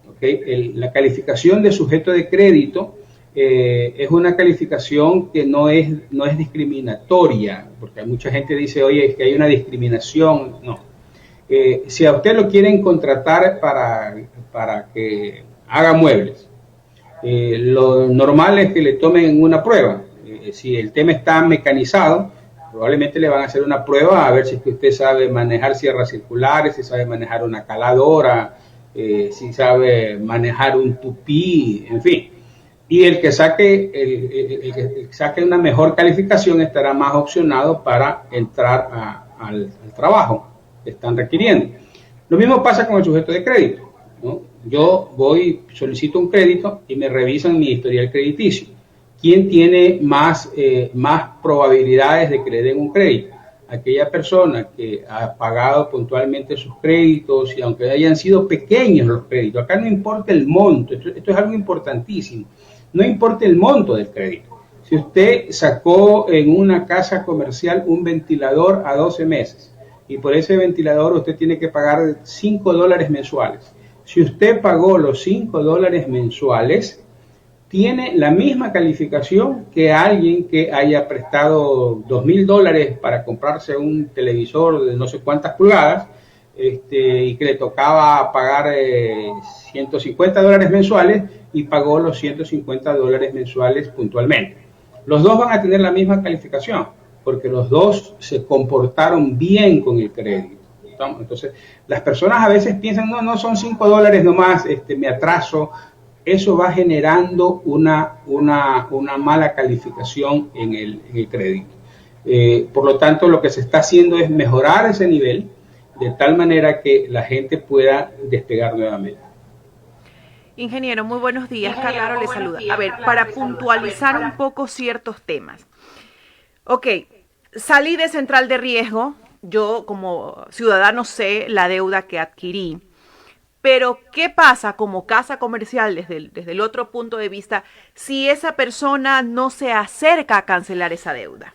¿Okay? La calificación de sujeto de crédito es una calificación que no es discriminatoria, porque mucha gente dice, oye, es que hay una discriminación. No. Si a usted lo quieren contratar para que haga muebles, lo normal es que le tomen una prueba. Si el tema está mecanizado, probablemente le van a hacer una prueba a ver si es que usted sabe manejar sierras circulares, si sabe manejar una caladora, si sabe manejar un tupí, en fin. Y el que saque una mejor calificación estará más opcionado para entrar al trabajo que están requiriendo. Lo mismo pasa con el sujeto de crédito, ¿no? Yo solicito un crédito y me revisan mi historial crediticio. ¿Quién tiene más probabilidades de que le den un crédito? Aquella persona que ha pagado puntualmente sus créditos y aunque hayan sido pequeños los créditos, acá no importa el monto, esto es algo importantísimo, no importa el monto del crédito. Si usted sacó en una casa comercial un ventilador a 12 meses y por ese ventilador usted tiene que pagar $5 mensuales, si usted pagó los $5 mensuales, tiene la misma calificación que alguien que haya prestado $2,000 para comprarse un televisor de no sé cuántas pulgadas y que le tocaba pagar $150 mensuales y pagó los $150 mensuales puntualmente. Los dos van a tener la misma calificación porque los dos se comportaron bien con el crédito. Entonces, las personas a veces piensan, no son $5 nomás, me atraso. Eso va generando una mala calificación en el crédito. Por lo tanto, lo que se está haciendo es mejorar ese nivel de tal manera que la gente pueda despegar nuevamente. Ingeniero, muy buenos días. Carlaro le saluda. A ver, para puntualizar un poco ciertos temas. Ok, salí de central de riesgo. Yo como ciudadano sé la deuda que adquirí. Pero, ¿qué pasa como casa comercial desde el otro punto de vista si esa persona no se acerca a cancelar esa deuda?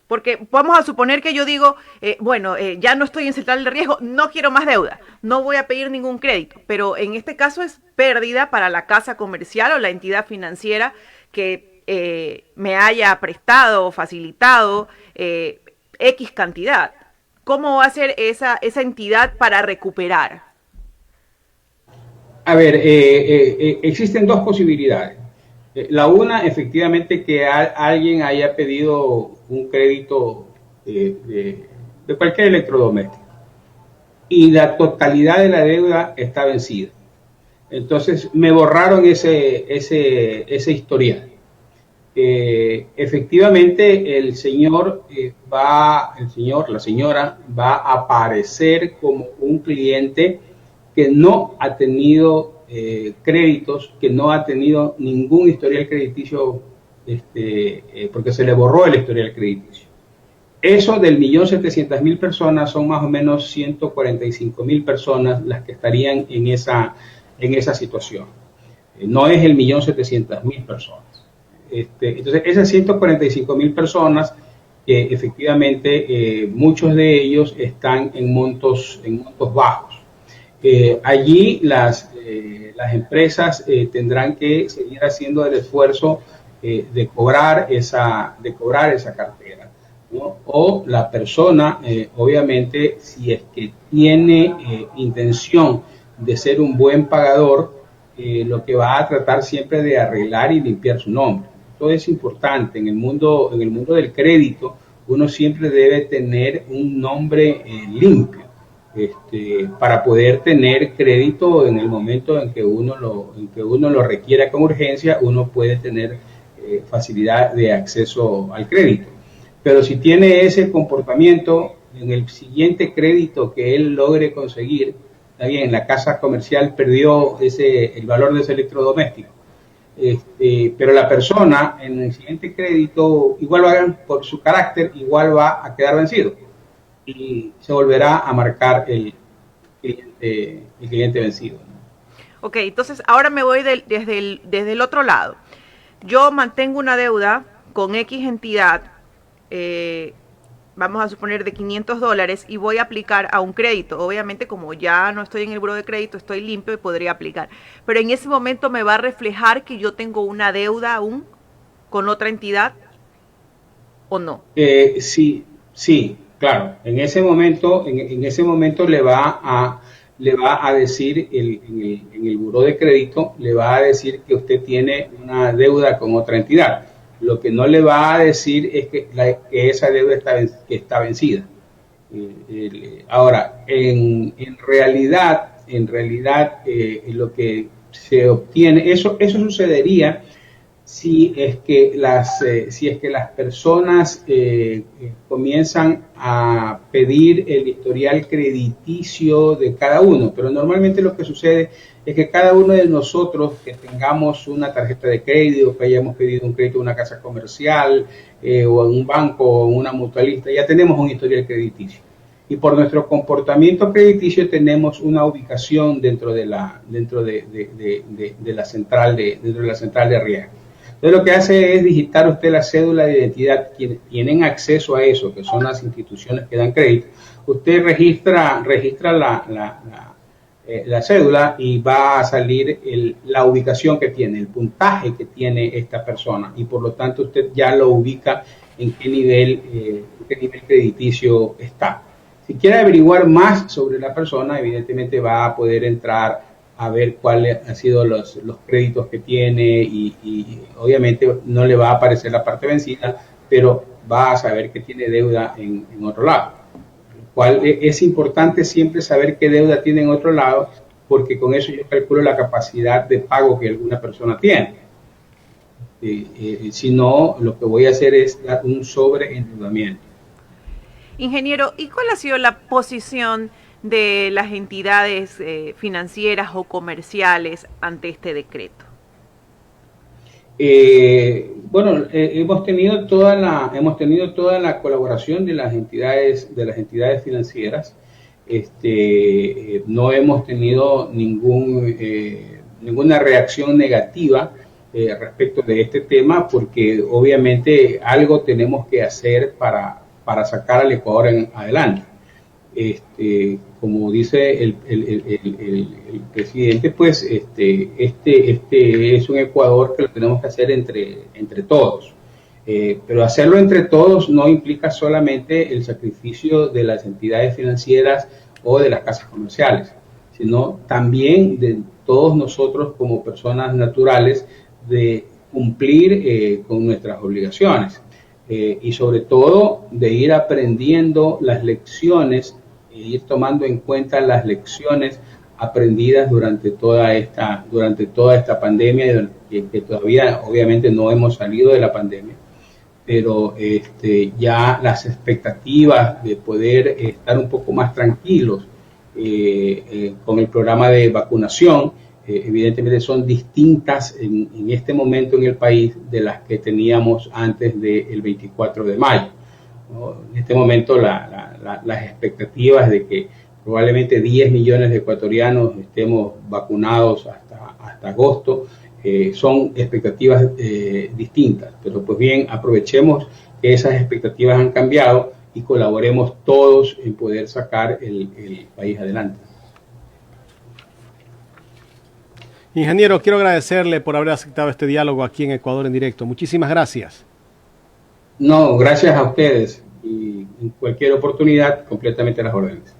Porque vamos a suponer que yo digo, ya no estoy en central de riesgo, no quiero más deuda, no voy a pedir ningún crédito. Pero en este caso es pérdida para la casa comercial o la entidad financiera que me haya prestado o facilitado X cantidad. ¿Cómo va a ser esa entidad para recuperar? A ver, existen dos posibilidades. La una, efectivamente, que alguien haya pedido un crédito de cualquier electrodoméstico y la totalidad de la deuda está vencida. Entonces, me borraron ese historial. efectivamente la señora va a aparecer como un cliente que no ha tenido créditos, que no ha tenido ningún historial crediticio, porque se le borró el historial crediticio. Eso del 1.700.000 personas son más o menos 145.000 personas las que estarían en esa situación. No es el 1.700.000 personas. Entonces, esas 145.000 personas, efectivamente, muchos de ellos están en montos bajos. Allí las empresas tendrán que seguir haciendo el esfuerzo de cobrar esa cartera, ¿no? O la persona, obviamente, si es que tiene intención de ser un buen pagador, lo que va a tratar siempre de arreglar y limpiar su nombre. Esto es importante. En el mundo del crédito, uno siempre debe tener un nombre limpio, para poder tener crédito en el momento en que uno lo requiera con urgencia. Uno puede tener facilidad de acceso al crédito. Pero si tiene ese comportamiento, en el siguiente crédito que él logre conseguir, está bien, la casa comercial perdió el valor de ese electrodoméstico, pero la persona en el siguiente crédito, igual por su carácter, igual va a quedar vencido y se volverá a marcar el cliente vencido, ¿no? Ok, entonces ahora me voy desde el otro lado. Yo mantengo una deuda con X entidad, vamos a suponer de $500, y voy a aplicar a un crédito. Obviamente, como ya no estoy en el buró de crédito, estoy limpio y podría aplicar. Pero en ese momento me va a reflejar que yo tengo una deuda aún con otra entidad, ¿o no? Sí, claro. En ese momento le va a decir en el buró de crédito, le va a decir que usted tiene una deuda con otra entidad. Lo que no le va a decir es que esa deuda está vencida. Ahora, en realidad, lo que se obtiene, eso sucedería si es que las personas comienzan a pedir el historial crediticio de cada uno. Pero normalmente lo que sucede es que cada uno de nosotros que tengamos una tarjeta de crédito, que hayamos pedido un crédito en una casa comercial o en un banco o en una mutualista, ya tenemos un historial crediticio. Y por nuestro comportamiento crediticio tenemos una ubicación dentro de la central de riesgo. Entonces lo que hace es digitar usted la cédula de identidad. Quienes tienen acceso a eso, que son las instituciones que dan crédito, usted registra la cédula y va a salir la ubicación que tiene, el puntaje que tiene esta persona, y por lo tanto usted ya lo ubica en qué nivel crediticio está. Si quiere averiguar más sobre la persona, evidentemente va a poder entrar a ver cuáles han sido los créditos que tiene y obviamente no le va a aparecer la parte vencida, pero va a saber que tiene deuda en otro lado. Es importante siempre saber qué deuda tiene en otro lado, porque con eso yo calculo la capacidad de pago que alguna persona tiene. Si no, lo que voy a hacer es dar un sobreendeudamiento. Ingeniero, ¿y cuál ha sido la posición de las entidades financieras o comerciales ante este decreto? Hemos tenido toda la colaboración de las entidades financieras. No hemos tenido ninguna reacción negativa respecto de este tema, porque obviamente algo tenemos que hacer para sacar al Ecuador adelante. Como dice el presidente, pues este es un Ecuador que lo tenemos que hacer entre todos. Pero hacerlo entre todos no implica solamente el sacrificio de las entidades financieras o de las casas comerciales, sino también de todos nosotros como personas naturales de cumplir con nuestras obligaciones, y sobre todo de ir aprendiendo las lecciones, ir tomando en cuenta las lecciones aprendidas durante toda esta pandemia, que todavía obviamente no hemos salido de la pandemia, pero ya las expectativas de poder estar un poco más tranquilos con el programa de vacunación, evidentemente son distintas en este momento en el país de las que teníamos antes del 24 de mayo. ¿No? En este momento las expectativas de que probablemente 10 millones de ecuatorianos estemos vacunados hasta agosto son expectativas distintas, pero pues bien, aprovechemos que esas expectativas han cambiado y colaboremos todos en poder sacar el país adelante. Ingeniero, quiero agradecerle por haber aceptado este diálogo aquí en Ecuador en Directo. Muchísimas gracias. No, gracias a ustedes y en cualquier oportunidad completamente a las órdenes.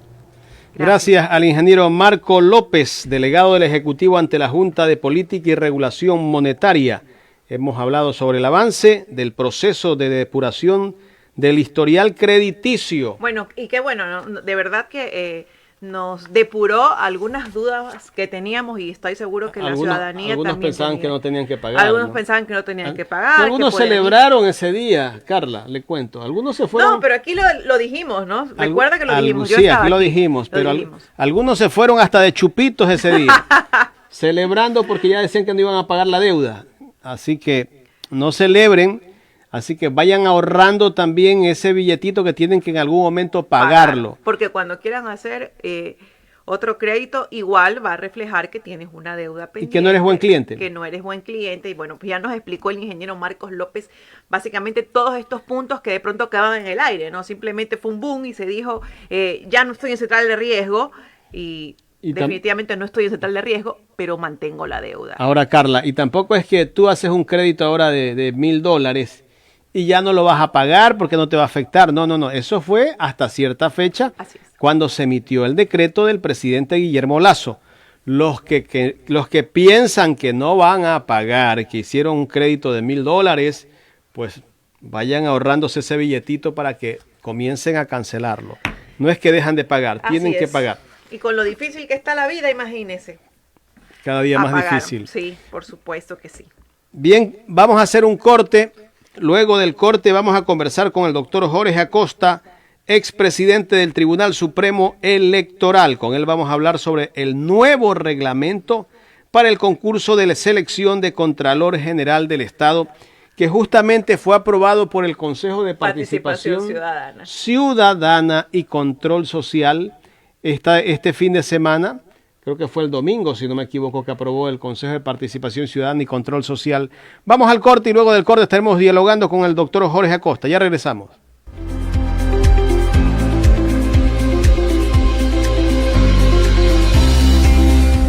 Gracias al ingeniero Marco López, delegado del Ejecutivo ante la Junta de Política y Regulación Monetaria. Hemos hablado sobre el avance del proceso de depuración del historial crediticio. Bueno, y qué bueno, ¿no? De verdad que nos depuró algunas dudas que teníamos y estoy seguro que la ciudadanía algunos también pensaban tenía. que no tenían que pagar. Algunos ¿no? pensaban que no tenían que pagar. Algunos celebraron ese día, Carla, le cuento. Algunos se fueron. No, pero aquí lo dijimos, ¿no? Recuerda que lo dijimos. Sí, aquí lo dijimos, pero algunos se fueron hasta de chupitos ese día, celebrando porque ya decían que no iban a pagar la deuda. Así que no celebren. Así que vayan ahorrando también ese billetito que tienen que en algún momento pagarlo. Porque cuando quieran hacer otro crédito, igual va a reflejar que tienes una deuda pendiente. Y que no eres buen cliente. Que no eres buen cliente. Y bueno, pues ya nos explicó el ingeniero Marcos López básicamente todos estos puntos que de pronto quedaban en el aire, ¿no? Simplemente fue un boom y se dijo, ya no estoy en central de riesgo y definitivamente no estoy en central de riesgo, pero mantengo la deuda. Ahora, Carla, y tampoco es que tú haces un crédito ahora de $1,000 y ya no lo vas a pagar porque no te va a afectar. No. Eso fue hasta cierta fecha cuando se emitió el decreto del presidente Guillermo Lasso. Los que piensan que no van a pagar, que hicieron un crédito de $1,000, pues vayan ahorrándose ese billetito para que comiencen a cancelarlo. No es que dejan de pagar, tienen que pagar. Y con lo difícil que está la vida, imagínese. Cada día más difícil. Sí, por supuesto que sí. Bien, vamos a hacer un corte. Luego del corte vamos a conversar con el doctor Jorge Acosta, expresidente del Tribunal Supremo Electoral. Con él vamos a hablar sobre el nuevo reglamento para el concurso de la selección de Contralor General del Estado, que justamente fue aprobado por el Consejo de Participación Ciudadana y Control Social este fin de semana. Creo que fue el domingo, si no me equivoco, que aprobó el Consejo de Participación Ciudadana y Control Social. Vamos al corte y luego del corte estaremos dialogando con el doctor Jorge Acosta. Ya regresamos.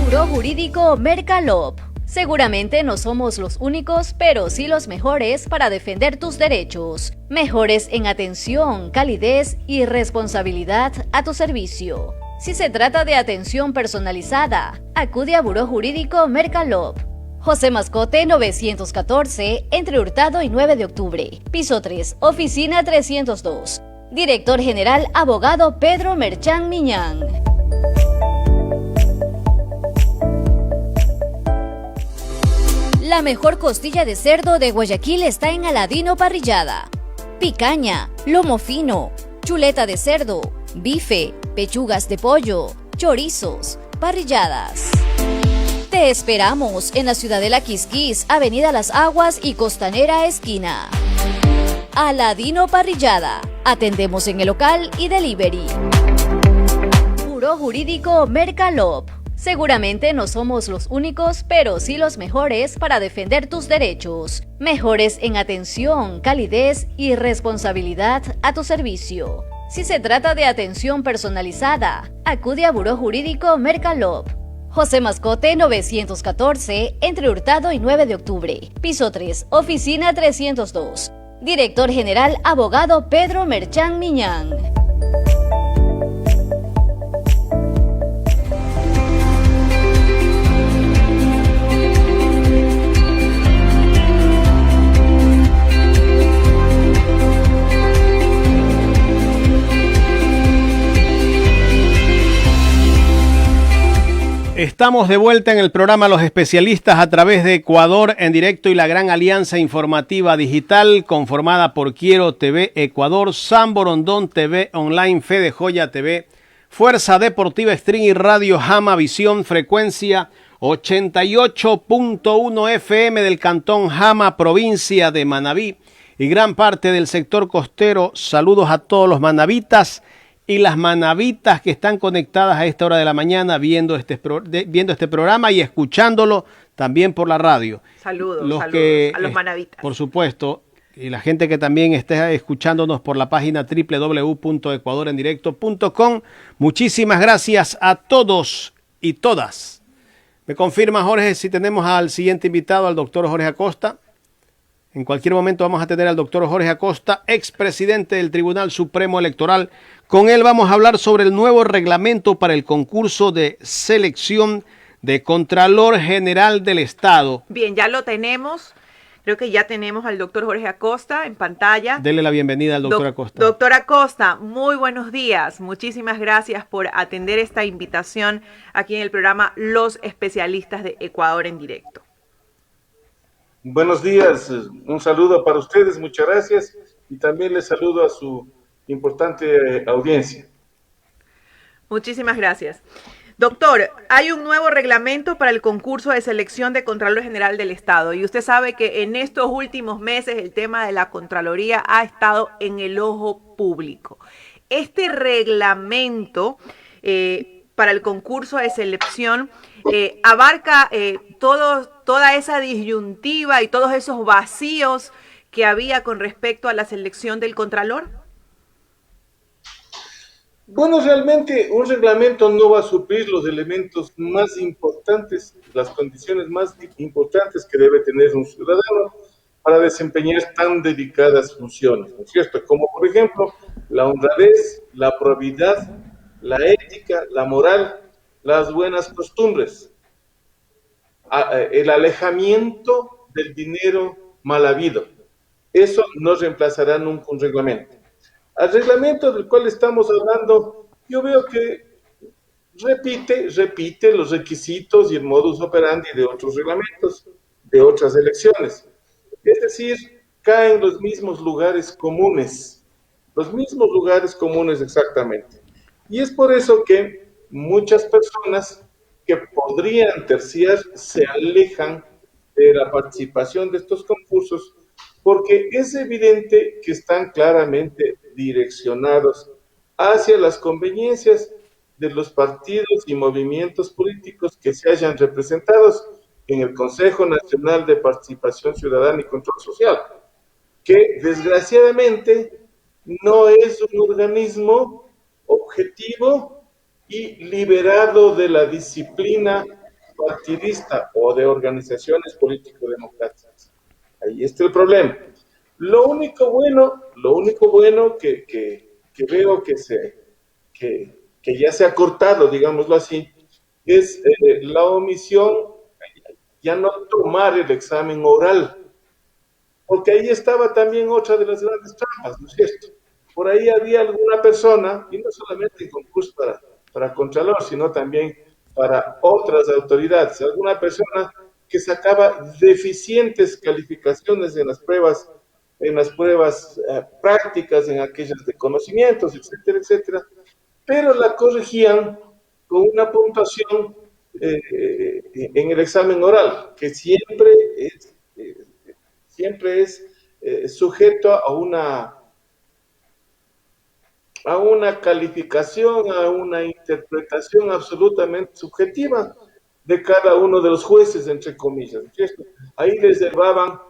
Buró Jurídico Mercalop. Seguramente no somos los únicos, pero sí los mejores para defender tus derechos. Mejores en atención, calidez y responsabilidad a tu servicio. Si se trata de atención personalizada, acude a Buró Jurídico Mercalop. José Mascote 914, entre Hurtado y 9 de octubre. Piso 3, oficina 302. Director General Abogado Pedro Merchán Miñán. La mejor costilla de cerdo de Guayaquil está en Aladino Parrillada. Picaña, lomo fino, chuleta de cerdo, bife, pechugas de pollo, chorizos, parrilladas. Te esperamos en la Ciudadela Quisquís, Avenida Las Aguas y Costanera Esquina. Aladino Parrillada. Atendemos en el local y delivery. Buró Jurídico Mercalop. Seguramente no somos los únicos, pero sí los mejores para defender tus derechos. Mejores en atención, calidez y responsabilidad a tu servicio. Si se trata de atención personalizada, acude a Buró Jurídico Mercalop. José Mascote 914, entre Hurtado y 9 de octubre. Piso 3, oficina 302. Director General Abogado Pedro Merchán Miñán. Estamos de vuelta en el programa Los Especialistas a través de Ecuador en directo y la gran alianza informativa digital conformada por Quiero TV Ecuador, San Borondón TV Online, Fede Joya TV, Fuerza Deportiva Stream y Radio Jama Visión, frecuencia 88.1 FM del Cantón Jama, provincia de Manabí y gran parte del sector costero. Saludos a todos los manabitas y las manabitas que están conectadas a esta hora de la mañana viendo este programa y escuchándolo también por la radio. Saludos a los manabitas. Por supuesto, y la gente que también está escuchándonos por la página www.ecuadorendirecto.com. Muchísimas gracias a todos y todas. Me confirma, Jorge, si tenemos al siguiente invitado, al doctor Jorge Acosta. En cualquier momento vamos a tener al doctor Jorge Acosta, expresidente del Tribunal Supremo Electoral. Con él vamos a hablar sobre el nuevo reglamento para el concurso de selección de Contralor General del Estado. Bien, ya lo tenemos. Creo que ya tenemos al doctor Jorge Acosta en pantalla. Dele la bienvenida al doctor Acosta. Doctor Acosta, muy buenos días. Muchísimas gracias por atender esta invitación aquí en el programa Los Especialistas de Ecuador en Directo. Buenos días, un saludo para ustedes, muchas gracias, y también les saludo a su importante audiencia. Muchísimas gracias. Doctor, hay un nuevo reglamento para el concurso de selección de Contralor General del Estado, y usted sabe que en estos últimos meses el tema de la Contraloría ha estado en el ojo público. Este reglamento para el concurso de selección abarca toda esa disyuntiva y todos esos vacíos que había con respecto a la selección del Contralor. Bueno, realmente un reglamento no va a suplir los elementos más importantes, las condiciones más importantes que debe tener un ciudadano para desempeñar tan dedicadas funciones, ¿no es cierto? Como por ejemplo la honradez, la probidad, la ética, la moral, las buenas costumbres, el alejamiento del dinero mal habido. Eso no reemplazará nunca un reglamento. Al reglamento del cual estamos hablando, yo veo que repite los requisitos y el modus operandi de otros reglamentos, de otras elecciones. Es decir, caen los mismos lugares comunes exactamente. Y es por eso que muchas personas que podrían terciar se alejan de la participación de estos concursos porque es evidente que están claramente direccionados hacia las conveniencias de los partidos y movimientos políticos que se hayan representados en el Consejo Nacional de Participación Ciudadana y Control Social, que desgraciadamente no es un organismo objetivo y liberado de la disciplina partidista o de organizaciones político-democráticas. Ahí está el problema. Lo único bueno que veo que ya se ha cortado, digámoslo así, es la omisión, ya no tomar el examen oral, porque ahí estaba también otra de las grandes trampas, ¿no es cierto? Por ahí había alguna persona, y no solamente en concurso para Contralor, sino también para otras autoridades, alguna persona que sacaba deficientes calificaciones en las pruebas prácticas, en aquellas de conocimientos, etcétera, etcétera, pero la corregían con una puntuación en el examen oral, que siempre es sujeto a una calificación, a una interpretación absolutamente subjetiva de cada uno de los jueces, entre comillas, ¿cierto? Ahí les elevaban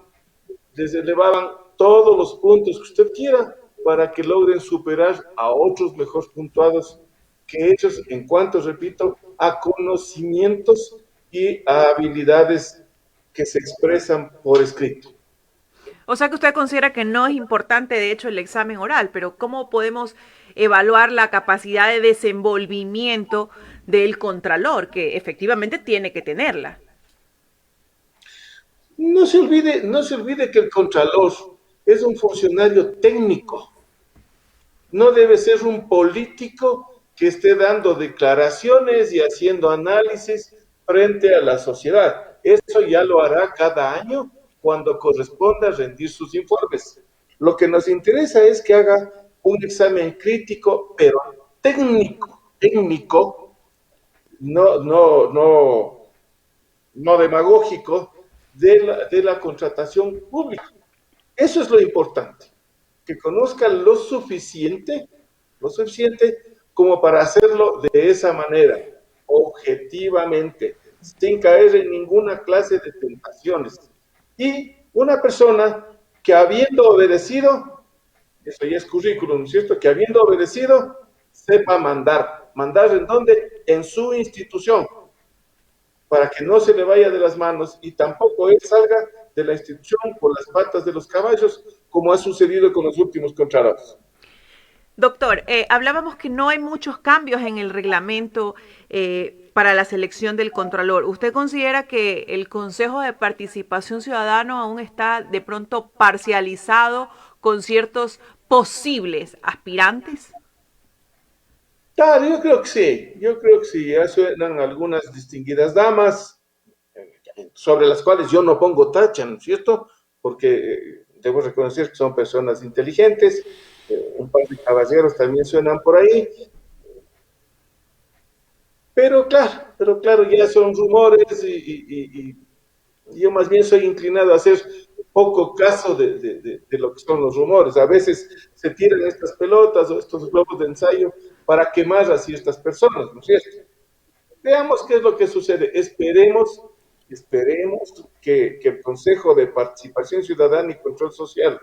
todos los puntos que usted quiera para que logren superar a otros mejor puntuados que ellos, en cuanto, repito, a conocimientos y a habilidades que se expresan por escrito. O sea que usted considera que no es importante, de hecho, el examen oral, pero ¿cómo podemos evaluar la capacidad de desenvolvimiento del Contralor, que efectivamente tiene que tenerla? No se olvide que el Contralor es un funcionario técnico, no debe ser un político que esté dando declaraciones y haciendo análisis frente a la sociedad. Eso ya lo hará cada año cuando corresponda rendir sus informes. Lo que nos interesa es que haga un examen crítico, pero técnico, no demagógico, de la contratación pública. Eso es lo importante, que conozca lo suficiente como para hacerlo de esa manera, objetivamente, sin caer en ninguna clase de tentaciones. Y una persona que habiendo obedecido, eso ya es currículum, ¿no es cierto? Que habiendo obedecido, sepa mandar. ¿Mandar en dónde? En su institución, para que no se le vaya de las manos y tampoco él salga de la institución por las patas de los caballos, como ha sucedido con los últimos contratos. Doctor, hablábamos que no hay muchos cambios en el reglamento para la selección del Contralor. ¿Usted considera que el Consejo de Participación Ciudadana aún está de pronto parcializado con ciertos posibles aspirantes? Claro, yo creo que sí, ya suenan algunas distinguidas damas, sobre las cuales yo no pongo tacha, ¿no es cierto? Porque debo reconocer que son personas inteligentes, un par de caballeros también suenan por ahí, pero claro, ya son rumores y yo más bien soy inclinado a hacer poco caso de lo que son los rumores. A veces se tiran estas pelotas o estos globos de ensayo para quemar a ciertas personas, ¿no es cierto? Veamos qué es lo que sucede. Esperemos que el Consejo de Participación Ciudadana y Control Social,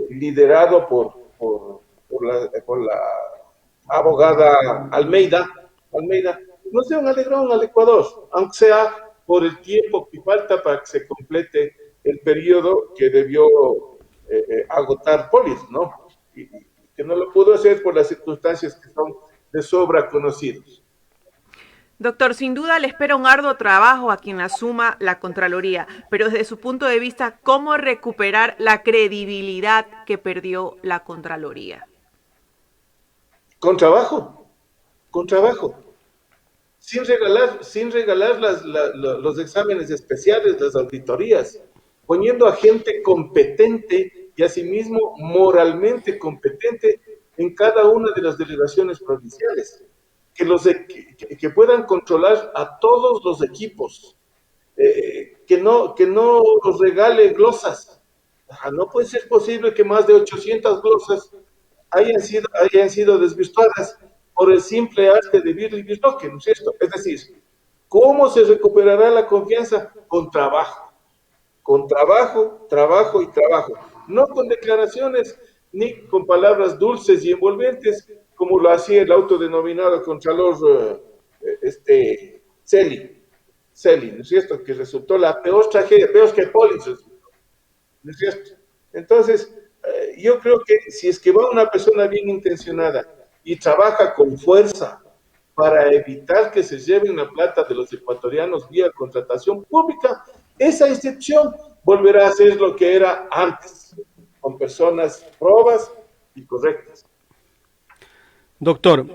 liderado por la abogada Almeida, nos dé un alegrón al Ecuador, aunque sea por el tiempo que falta para que se complete el periodo que debió agotar Polis, ¿no? Y que no lo pudo hacer por las circunstancias que son de sobra conocidos. Doctor, sin duda le espera un arduo trabajo a quien asuma la Contraloría, pero desde su punto de vista, ¿cómo recuperar la credibilidad que perdió la Contraloría? Con trabajo. Sin regalar los exámenes especiales, las auditorías, poniendo a gente competente y asimismo moralmente competente en cada una de las delegaciones provinciales, que puedan controlar a todos los equipos, que no los regale glosas. No puede ser posible que más de 800 glosas hayan sido desvirtuadas por el simple arte de Birli Birloque, ¿no es cierto? Es decir, ¿cómo se recuperará la confianza? Con trabajo, trabajo y trabajo. No con declaraciones ni con palabras dulces y envolventes, como lo hacía el autodenominado Contralor Celi, ¿no es cierto? Que resultó la peor tragedia, peor que Polis, ¿no es cierto? Entonces, yo creo que si es que va una persona bien intencionada y trabaja con fuerza para evitar que se lleven la plata de los ecuatorianos vía contratación pública, esa institución volverá a ser lo que era antes, con personas probas y correctas. Doctor,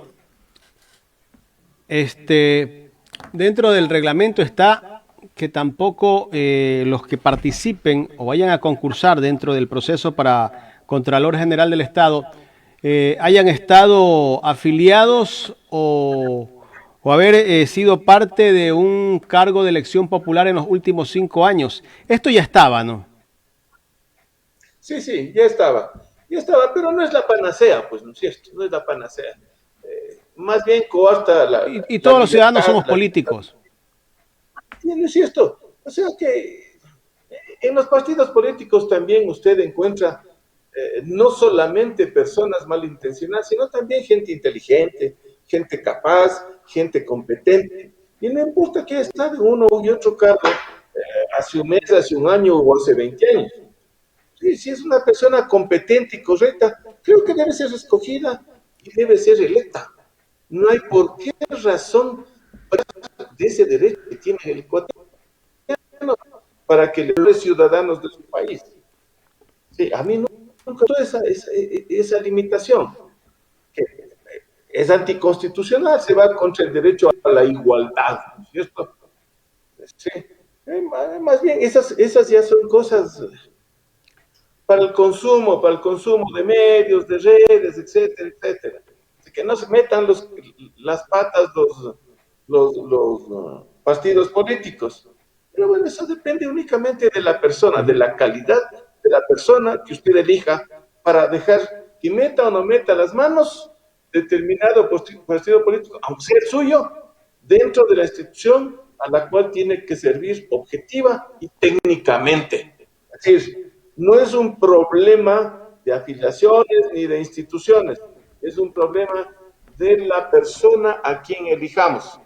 dentro del reglamento está que tampoco los que participen o vayan a concursar dentro del proceso para Contralor General del Estado hayan estado afiliados o haber sido parte de un cargo de elección popular en los últimos 5 años. Esto ya estaba, ¿no? Sí, ya estaba, pero no es la panacea, pues, ¿no es cierto? No es la panacea. Más bien coarta la... Y todos los ciudadanos somos políticos. Sí, ¿no es cierto? O sea que en los partidos políticos también usted encuentra no solamente personas malintencionadas, sino también gente inteligente, gente capaz, gente competente. Y no importa que está de uno y otro cargo hace un mes, hace un año o hace 20 años. Sí, si es una persona competente y correcta, creo que debe ser escogida y debe ser electa. No hay por qué razón de ese derecho que tiene el ecuatoriano para que los ciudadanos de su país. Sí, a mí nunca tuve esa limitación. es anticonstitucional, se va contra el derecho a la igualdad, ¿no es cierto? Sí. Más bien, esas ya son cosas para el consumo de medios, de redes, etcétera, etcétera. Así que no se metan las patas los partidos políticos. Pero bueno, eso depende únicamente de la persona, de la calidad de la persona que usted elija para dejar que meta o no meta las manos determinado partido político, aunque sea el suyo, dentro de la institución a la cual tiene que servir objetiva y técnicamente. Es decir, no es un problema de afiliaciones ni de instituciones, es un problema de la persona a quien elijamos.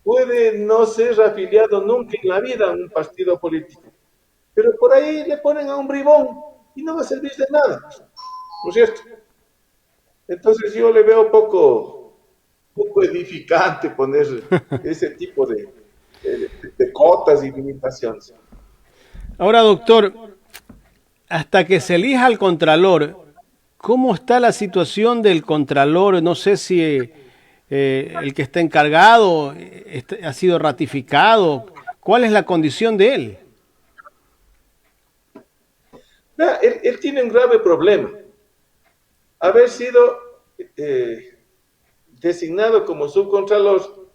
Puede no ser afiliado nunca en la vida a un partido político, pero por ahí le ponen a un bribón y no va a servir de nada, ¿no es cierto? Entonces yo le veo poco edificante poner ese tipo de cotas y limitaciones. Ahora, doctor, hasta que se elija al Contralor, ¿cómo está la situación del Contralor? No sé si el que está encargado ha sido ratificado. ¿Cuál es la condición de él? Él tiene un grave problema. Haber sido designado como subcontralor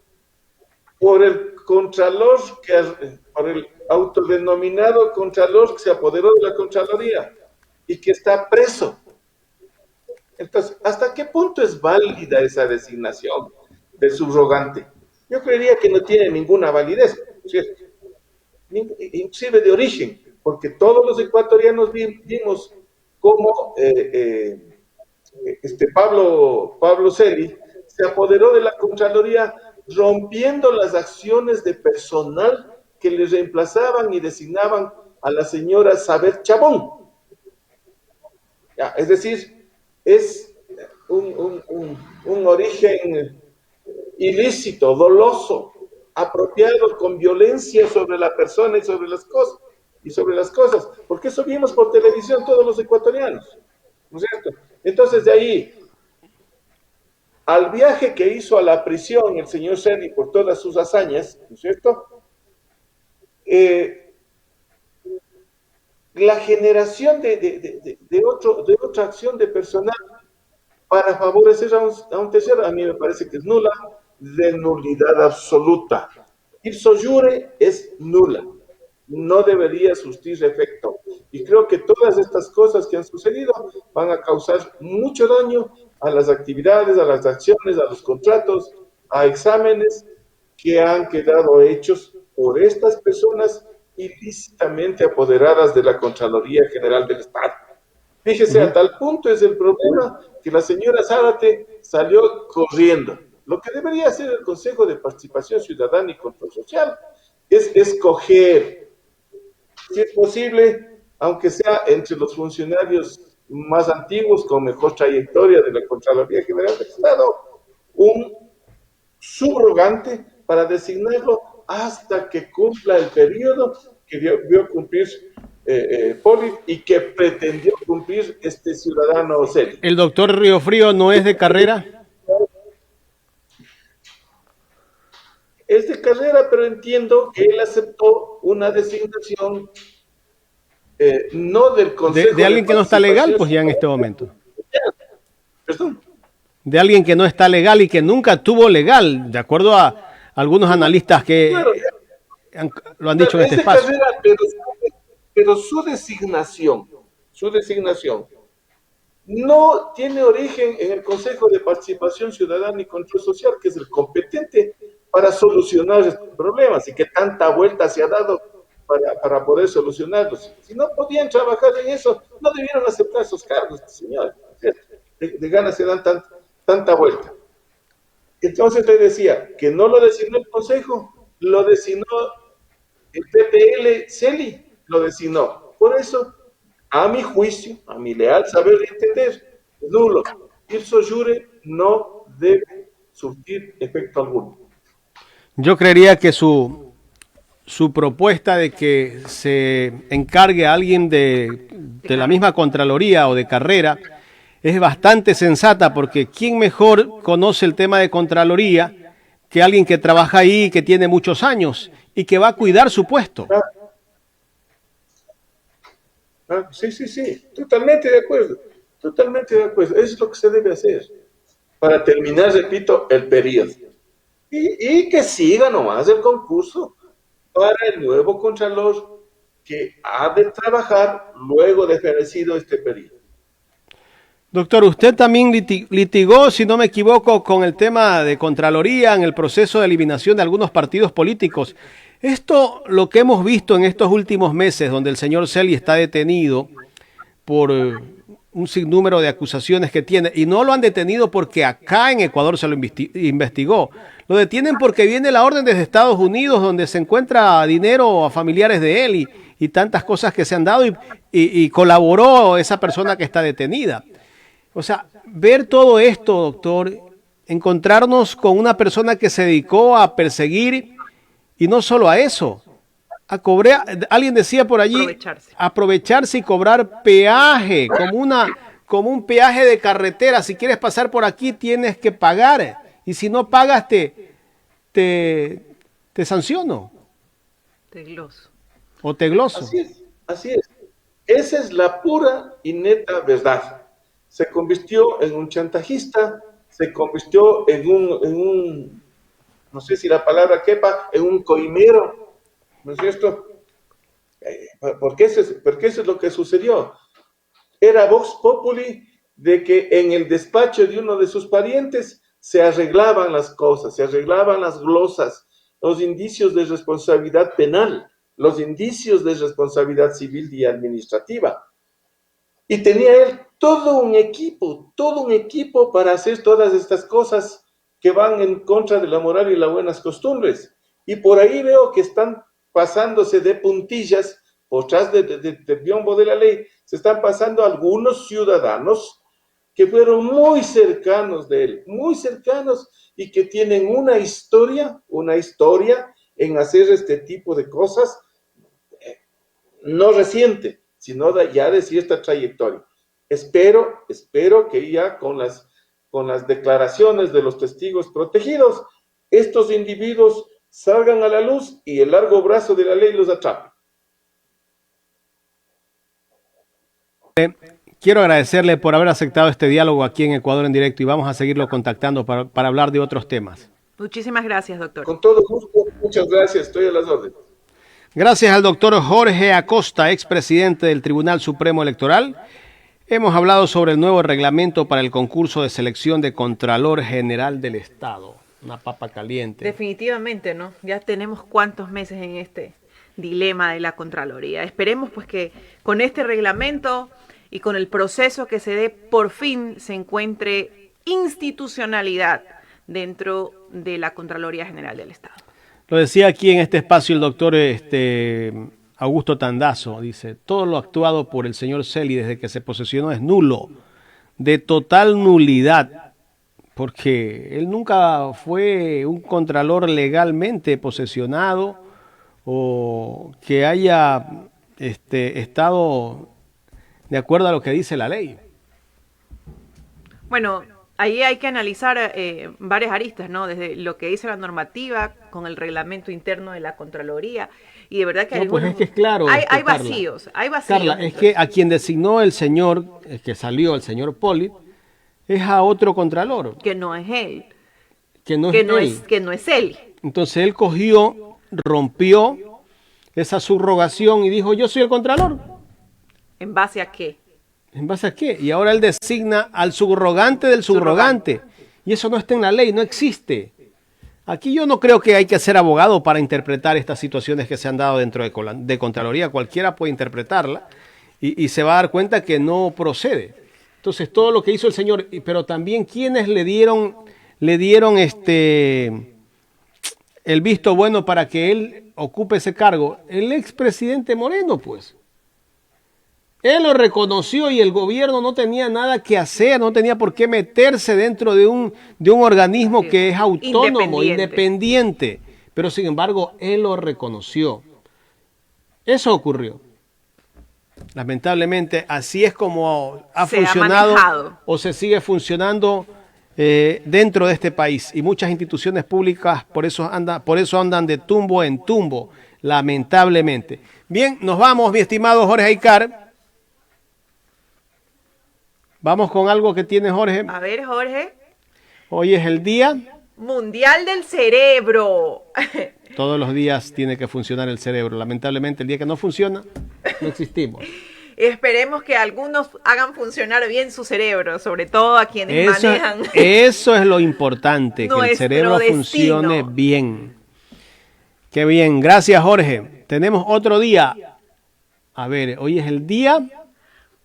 por el contralor, por el autodenominado contralor que se apoderó de la Contraloría y que está preso. Entonces, ¿hasta qué punto es válida esa designación del subrogante? Yo creería que no tiene ninguna validez, ¿cierto? Inclusive de origen, porque todos los ecuatorianos vimos cómo Pablo Celi se apoderó de la Contraloría rompiendo las acciones de personal que le reemplazaban y designaban a la señora Saber Chabón. Ya, es decir, es un origen ilícito, doloso, apropiado con violencia sobre la persona y sobre las cosas, porque eso vimos por televisión todos los ecuatorianos, ¿no es cierto? Entonces de ahí al viaje que hizo a la prisión el señor Celi por todas sus hazañas, ¿no es cierto? La generación de otra acción de personal para favorecer a un tercero, a mí me parece que es nula, de nulidad absoluta. Ipso iure es nula, no debería surtir efecto. Y creo que todas estas cosas que han sucedido van a causar mucho daño a las actividades, a las acciones, a los contratos, a exámenes que han quedado hechos por estas personas ilícitamente apoderadas de la Contraloría General del Estado. Fíjese, a tal punto es el problema que la señora Zárate salió corriendo. Lo que debería hacer el Consejo de Participación Ciudadana y Control Social es escoger, si es posible, aunque sea entre los funcionarios más antiguos, con mejor trayectoria de la Contraloría General del Estado, un subrogante para designarlo hasta que cumpla el periodo que vio cumplir Poli y que pretendió cumplir este ciudadano Celi. ¿El doctor Riofrío no es de carrera? Es de carrera, pero entiendo que él aceptó una designación no del Consejo de alguien que no está legal, pues ya en este momento. ¿Perdón? De alguien que no está legal y que nunca tuvo legal, de acuerdo a algunos analistas que lo han dicho en este espacio. Carrera, pero su designación no tiene origen en el Consejo de Participación Ciudadana y Control Social, que es el competente para solucionar estos problemas y que tanta vuelta se ha dado para poder solucionarlos. Si no podían trabajar en eso, no debieron aceptar esos cargos, señores. De ganas se dan tanta vuelta. Entonces te decía que no lo designó el Consejo, lo designó el PPL, Celi lo designó. Por eso, a mi juicio, a mi leal saber y entender, es nulo. Ipso iure no debe surtir efecto alguno. Yo creería que su propuesta de que se encargue a alguien de la misma Contraloría o de carrera es bastante sensata, porque ¿quién mejor conoce el tema de Contraloría que alguien que trabaja ahí, que tiene muchos años y que va a cuidar su puesto? Sí, totalmente de acuerdo, eso es lo que se debe hacer para terminar, repito, el periodo y que siga nomás el concurso para el nuevo Contralor que ha de trabajar luego de fenecido este periodo. Doctor, usted también litigó, si no me equivoco, con el tema de Contraloría en el proceso de eliminación de algunos partidos políticos. Esto, lo que hemos visto en estos últimos meses, donde el señor Celi está detenido por un sinnúmero de acusaciones que tiene, y no lo han detenido porque acá en Ecuador se lo investigó. Lo detienen porque viene la orden desde Estados Unidos, donde se encuentra dinero a familiares de él y tantas cosas que se han dado y colaboró esa persona que está detenida. O sea, ver todo esto, doctor, encontrarnos con una persona que se dedicó a perseguir y no solo a eso, a cobrar, alguien decía por allí, aprovecharse y cobrar peaje, como un peaje de carretera. Si quieres pasar por aquí tienes que pagar y si no pagas te sanciono. Te gloso. O te gloso. Así es. Esa es la pura y neta verdad. Se convirtió en un chantajista, se convirtió en un no sé si la palabra quepa, en un coimero, ¿no es cierto? Porque eso es lo que sucedió. Era Vox Populi de que en el despacho de uno de sus parientes se arreglaban las cosas, se arreglaban las glosas, los indicios de responsabilidad penal, los indicios de responsabilidad civil y administrativa. Y tenía él todo un equipo para hacer todas estas cosas que van en contra de la moral y las buenas costumbres. Y por ahí veo que están pasándose de puntillas, por detrás del biombo de la ley, se están pasando algunos ciudadanos que fueron muy cercanos de él, muy cercanos, y que tienen una historia en hacer este tipo de cosas, no reciente, sino ya de cierta trayectoria. Espero que ya con las declaraciones de los testigos protegidos, estos individuos salgan a la luz y el largo brazo de la ley los atrape. Quiero agradecerle por haber aceptado este diálogo aquí en Ecuador en Directo y vamos a seguirlo contactando para hablar de otros temas. Muchísimas gracias, doctor. Con todo gusto, muchas gracias, estoy a las órdenes. Gracias al doctor Jorge Acosta, expresidente del Tribunal Supremo Electoral. Hemos hablado sobre el nuevo reglamento para el concurso de selección de Contralor General del Estado. Una papa caliente. Definitivamente, ¿no? Ya tenemos cuántos meses en este dilema de la Contraloría. Esperemos pues que con este reglamento y con el proceso que se dé, por fin se encuentre institucionalidad dentro de la Contraloría General del Estado. Lo decía aquí en este espacio el doctor Augusto Tandazo, dice, todo lo actuado por el señor Celi desde que se posesionó es nulo, de total nulidad, porque él nunca fue un contralor legalmente posesionado o que haya estado de acuerdo a lo que dice la ley. Bueno, ahí hay que analizar varias aristas, ¿no? Desde lo que dice la normativa con el reglamento interno de la Contraloría. Y de verdad que no, pues es que es claro. Hay vacíos, hay vacíos. Carla, es que a quien designó el señor, que salió el señor Poli, es a otro contralor. Que no es él. Que no es él. Entonces él cogió, rompió esa subrogación y dijo, yo soy el contralor. ¿En base a qué? ¿En base a qué? Y ahora él designa al subrogante del subrogante. Y eso no está en la ley, no existe. Aquí yo no creo que hay que ser abogado para interpretar estas situaciones que se han dado dentro de Contraloría. Cualquiera puede interpretarla y se va a dar cuenta que no procede. Entonces todo lo que hizo el señor, pero también quienes le dieron el visto bueno para que él ocupe ese cargo, el expresidente Moreno, pues. Él lo reconoció y el gobierno no tenía nada que hacer, no tenía por qué meterse dentro de un organismo que es autónomo, independiente. Pero sin embargo, él lo reconoció. Eso ocurrió. Lamentablemente, así es como ha Se funcionado ha manejado. o se sigue funcionando dentro de este país. Y muchas instituciones públicas por eso andan de tumbo en tumbo, lamentablemente. Bien, nos vamos, mi estimado Jorge Aycar. Vamos con algo que tiene Jorge. A ver, Jorge. Hoy es el Día. Mundial del Cerebro. Todos los días tiene que funcionar el cerebro. Lamentablemente, el día que no funciona, no existimos. Esperemos que algunos hagan funcionar bien su cerebro, sobre todo a quienes manejan. Eso es lo importante, que el cerebro destino. funcione bien. Qué bien, gracias Jorge. Tenemos otro día. A ver, hoy es el Día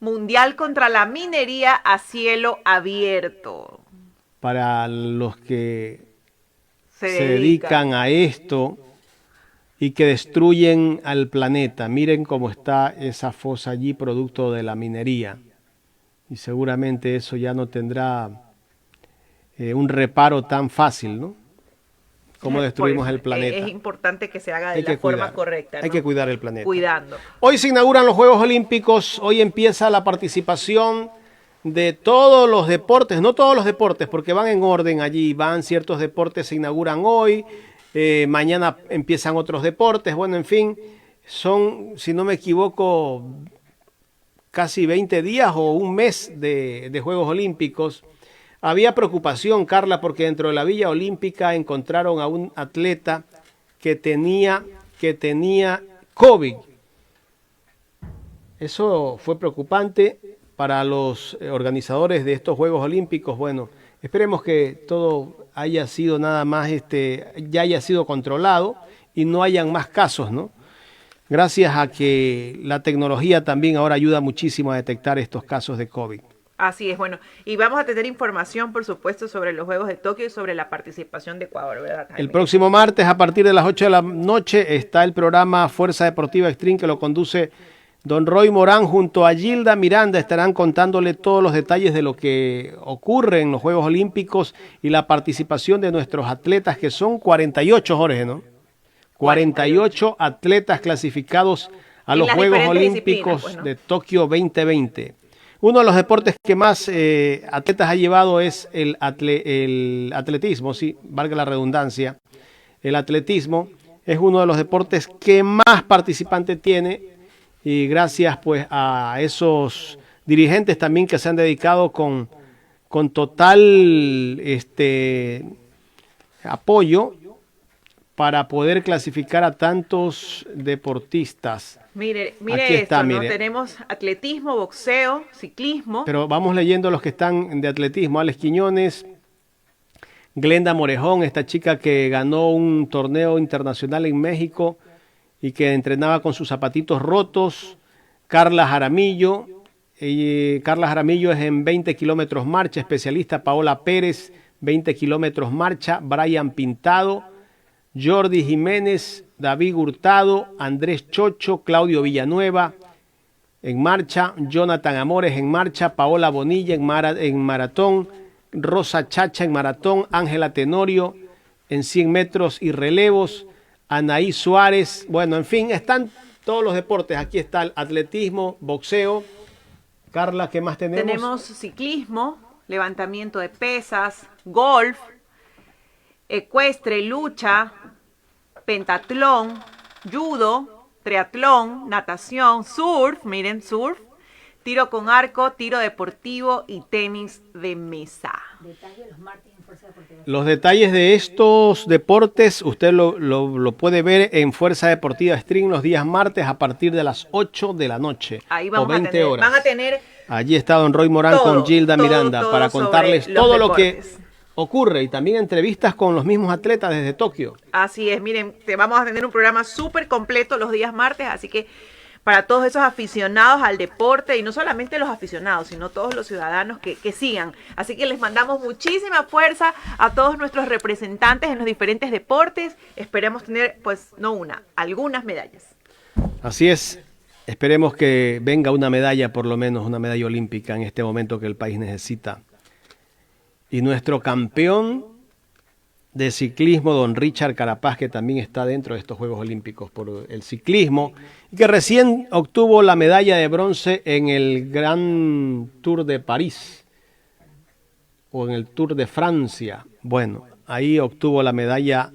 Mundial contra la minería a cielo abierto. para los que Se dedican a esto y que destruyen al planeta. Miren cómo está esa fosa allí, producto de la minería. Y seguramente eso ya no tendrá un reparo tan fácil, ¿no? Cómo destruimos el planeta. Es importante que se haga de la forma correcta, ¿no? Hay que cuidar el planeta. Cuidando. Hoy se inauguran los Juegos Olímpicos, hoy empieza la participación de todos los deportes, no todos los deportes, porque van en orden allí, van ciertos deportes, se inauguran hoy, mañana empiezan otros deportes, bueno, en fin, son, si no me equivoco, casi 20 días o un mes de Juegos Olímpicos. Había preocupación, Carla, porque dentro de la Villa Olímpica encontraron a un atleta que tenía COVID. Eso fue preocupante para los organizadores de estos Juegos Olímpicos. Bueno, esperemos que todo haya sido nada más, ya haya sido controlado y no hayan más casos, ¿no? Gracias a que la tecnología también ahora ayuda muchísimo a detectar estos casos de COVID. Así es, bueno, y vamos a tener información, por supuesto, sobre los Juegos de Tokio y sobre la participación de Ecuador, ¿verdad, Jaime? El próximo martes, a partir de las 8 de la noche, está el programa Fuerza Deportiva Extreme, que lo conduce don Roy Morán junto a Gilda Miranda. Estarán contándole todos los detalles de lo que ocurre en los Juegos Olímpicos y la participación de nuestros atletas, que son 48, Jorge, ¿no? 48 atletas clasificados a los Juegos Olímpicos pues, ¿no? de Tokio 2020. Uno de los deportes que más atletas ha llevado es el atletismo, sí, valga la redundancia. El atletismo es uno de los deportes que más participantes tiene, y gracias pues a esos dirigentes también que se han dedicado con total apoyo para poder clasificar a tantos deportistas. Mire aquí esto, está, ¿no? mire. Tenemos atletismo, boxeo, ciclismo. Pero vamos leyendo los que están de atletismo. Alex Quiñones, Glenda Morejón, esta chica que ganó un torneo internacional en México y que entrenaba con sus zapatitos rotos. Carla Jaramillo. Carla Jaramillo es en 20 kilómetros marcha, especialista. Paola Pérez, 20 kilómetros marcha. Brian Pintado, Jordi Jiménez, David Hurtado, Andrés Chocho, Claudio Villanueva en marcha, Jonathan Amores en marcha, Paola Bonilla en maratón, Rosa Chacha en maratón, Ángela Tenorio en 100 metros y relevos, Anaí Suárez. Bueno, en fin, están todos los deportes. Aquí está el atletismo, boxeo. Carla, ¿qué más tenemos? Tenemos ciclismo, levantamiento de pesas, golf, ecuestre, lucha, pentatlón, judo, triatlón, natación, surf, miren, surf, tiro con arco, tiro deportivo y tenis de mesa. Los detalles de estos deportes usted lo puede ver en Fuerza Deportiva Stream los días martes a partir de las 8 de la noche. Ahí vamos o 20 a tener, horas. Van a tener allí está don Roy Morán con Gilda Miranda para contarles todo lo que ocurre y también entrevistas con los mismos atletas desde Tokio. Así es, miren, vamos a tener un programa súper completo los días martes, así que para todos esos aficionados al deporte, y no solamente los aficionados, sino todos los ciudadanos que sigan. Así que les mandamos muchísima fuerza a todos nuestros representantes en los diferentes deportes. Esperemos tener, pues, no una, algunas medallas. Así es. Esperemos que venga una medalla, por lo menos una medalla olímpica en este momento que el país necesita. Y nuestro campeón de ciclismo, don Richard Carapaz, que también está dentro de estos Juegos Olímpicos por el ciclismo, y que recién obtuvo la medalla de bronce en el Gran Tour de París, o en el Tour de Francia. Bueno, ahí obtuvo la medalla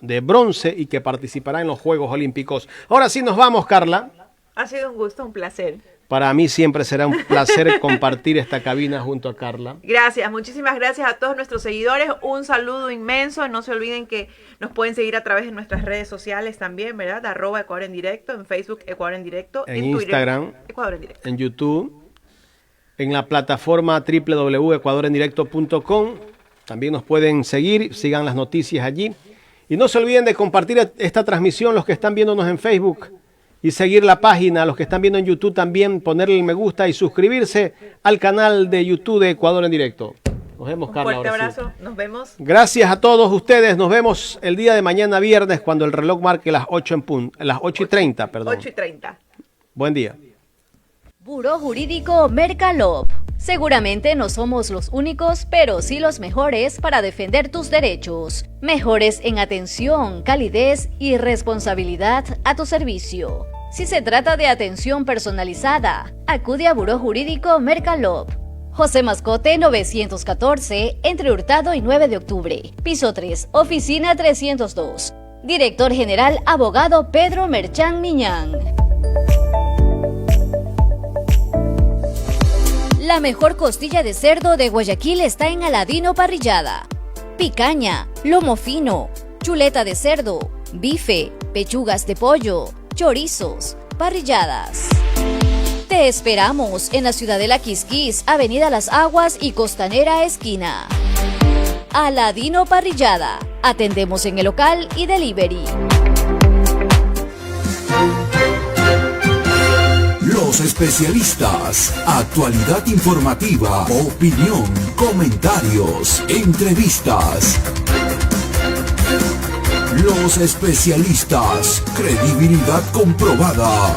de bronce y que participará en los Juegos Olímpicos. Ahora sí nos vamos, Carla. Ha sido un gusto, un placer. Para mí siempre será un placer compartir esta cabina junto a Carla. Gracias, muchísimas gracias a todos nuestros seguidores. Un saludo inmenso. No se olviden que nos pueden seguir a través de nuestras redes sociales también, ¿verdad? @Ecuador en Directo, en Facebook Ecuador en Directo, en Twitter, Instagram, Ecuador en Directo, en YouTube, en la plataforma www.ecuadorendirecto.com. También nos pueden seguir, sigan las noticias allí. Y no se olviden de compartir esta transmisión los que están viéndonos en Facebook. Y seguir la página, los que están viendo en YouTube también, ponerle el me gusta y suscribirse al canal de YouTube de Ecuador en Directo. Nos vemos, Carla. Un fuerte abrazo, nos vemos. Gracias a todos ustedes, nos vemos el día de mañana viernes cuando el reloj marque las 8:30, perdón. 8:30. Buen día. Buró Jurídico Mercalop. Seguramente no somos los únicos, pero sí los mejores para defender tus derechos. Mejores en atención, calidez y responsabilidad a tu servicio. Si se trata de atención personalizada, acude a Buró Jurídico Mercalop. José Mascote 914, entre Hurtado y 9 de octubre. Piso 3, oficina 302. Director General Abogado Pedro Merchán Miñán. La mejor costilla de cerdo de Guayaquil está en Aladino Parrillada. Picaña, lomo fino, chuleta de cerdo, bife, pechugas de pollo, chorizos, parrilladas. Te esperamos en la Ciudadela Quisquís, Avenida Las Aguas y Costanera Esquina. Aladino Parrillada. Atendemos en el local y delivery. Los especialistas, actualidad informativa, opinión, comentarios, entrevistas. Los especialistas, credibilidad comprobada.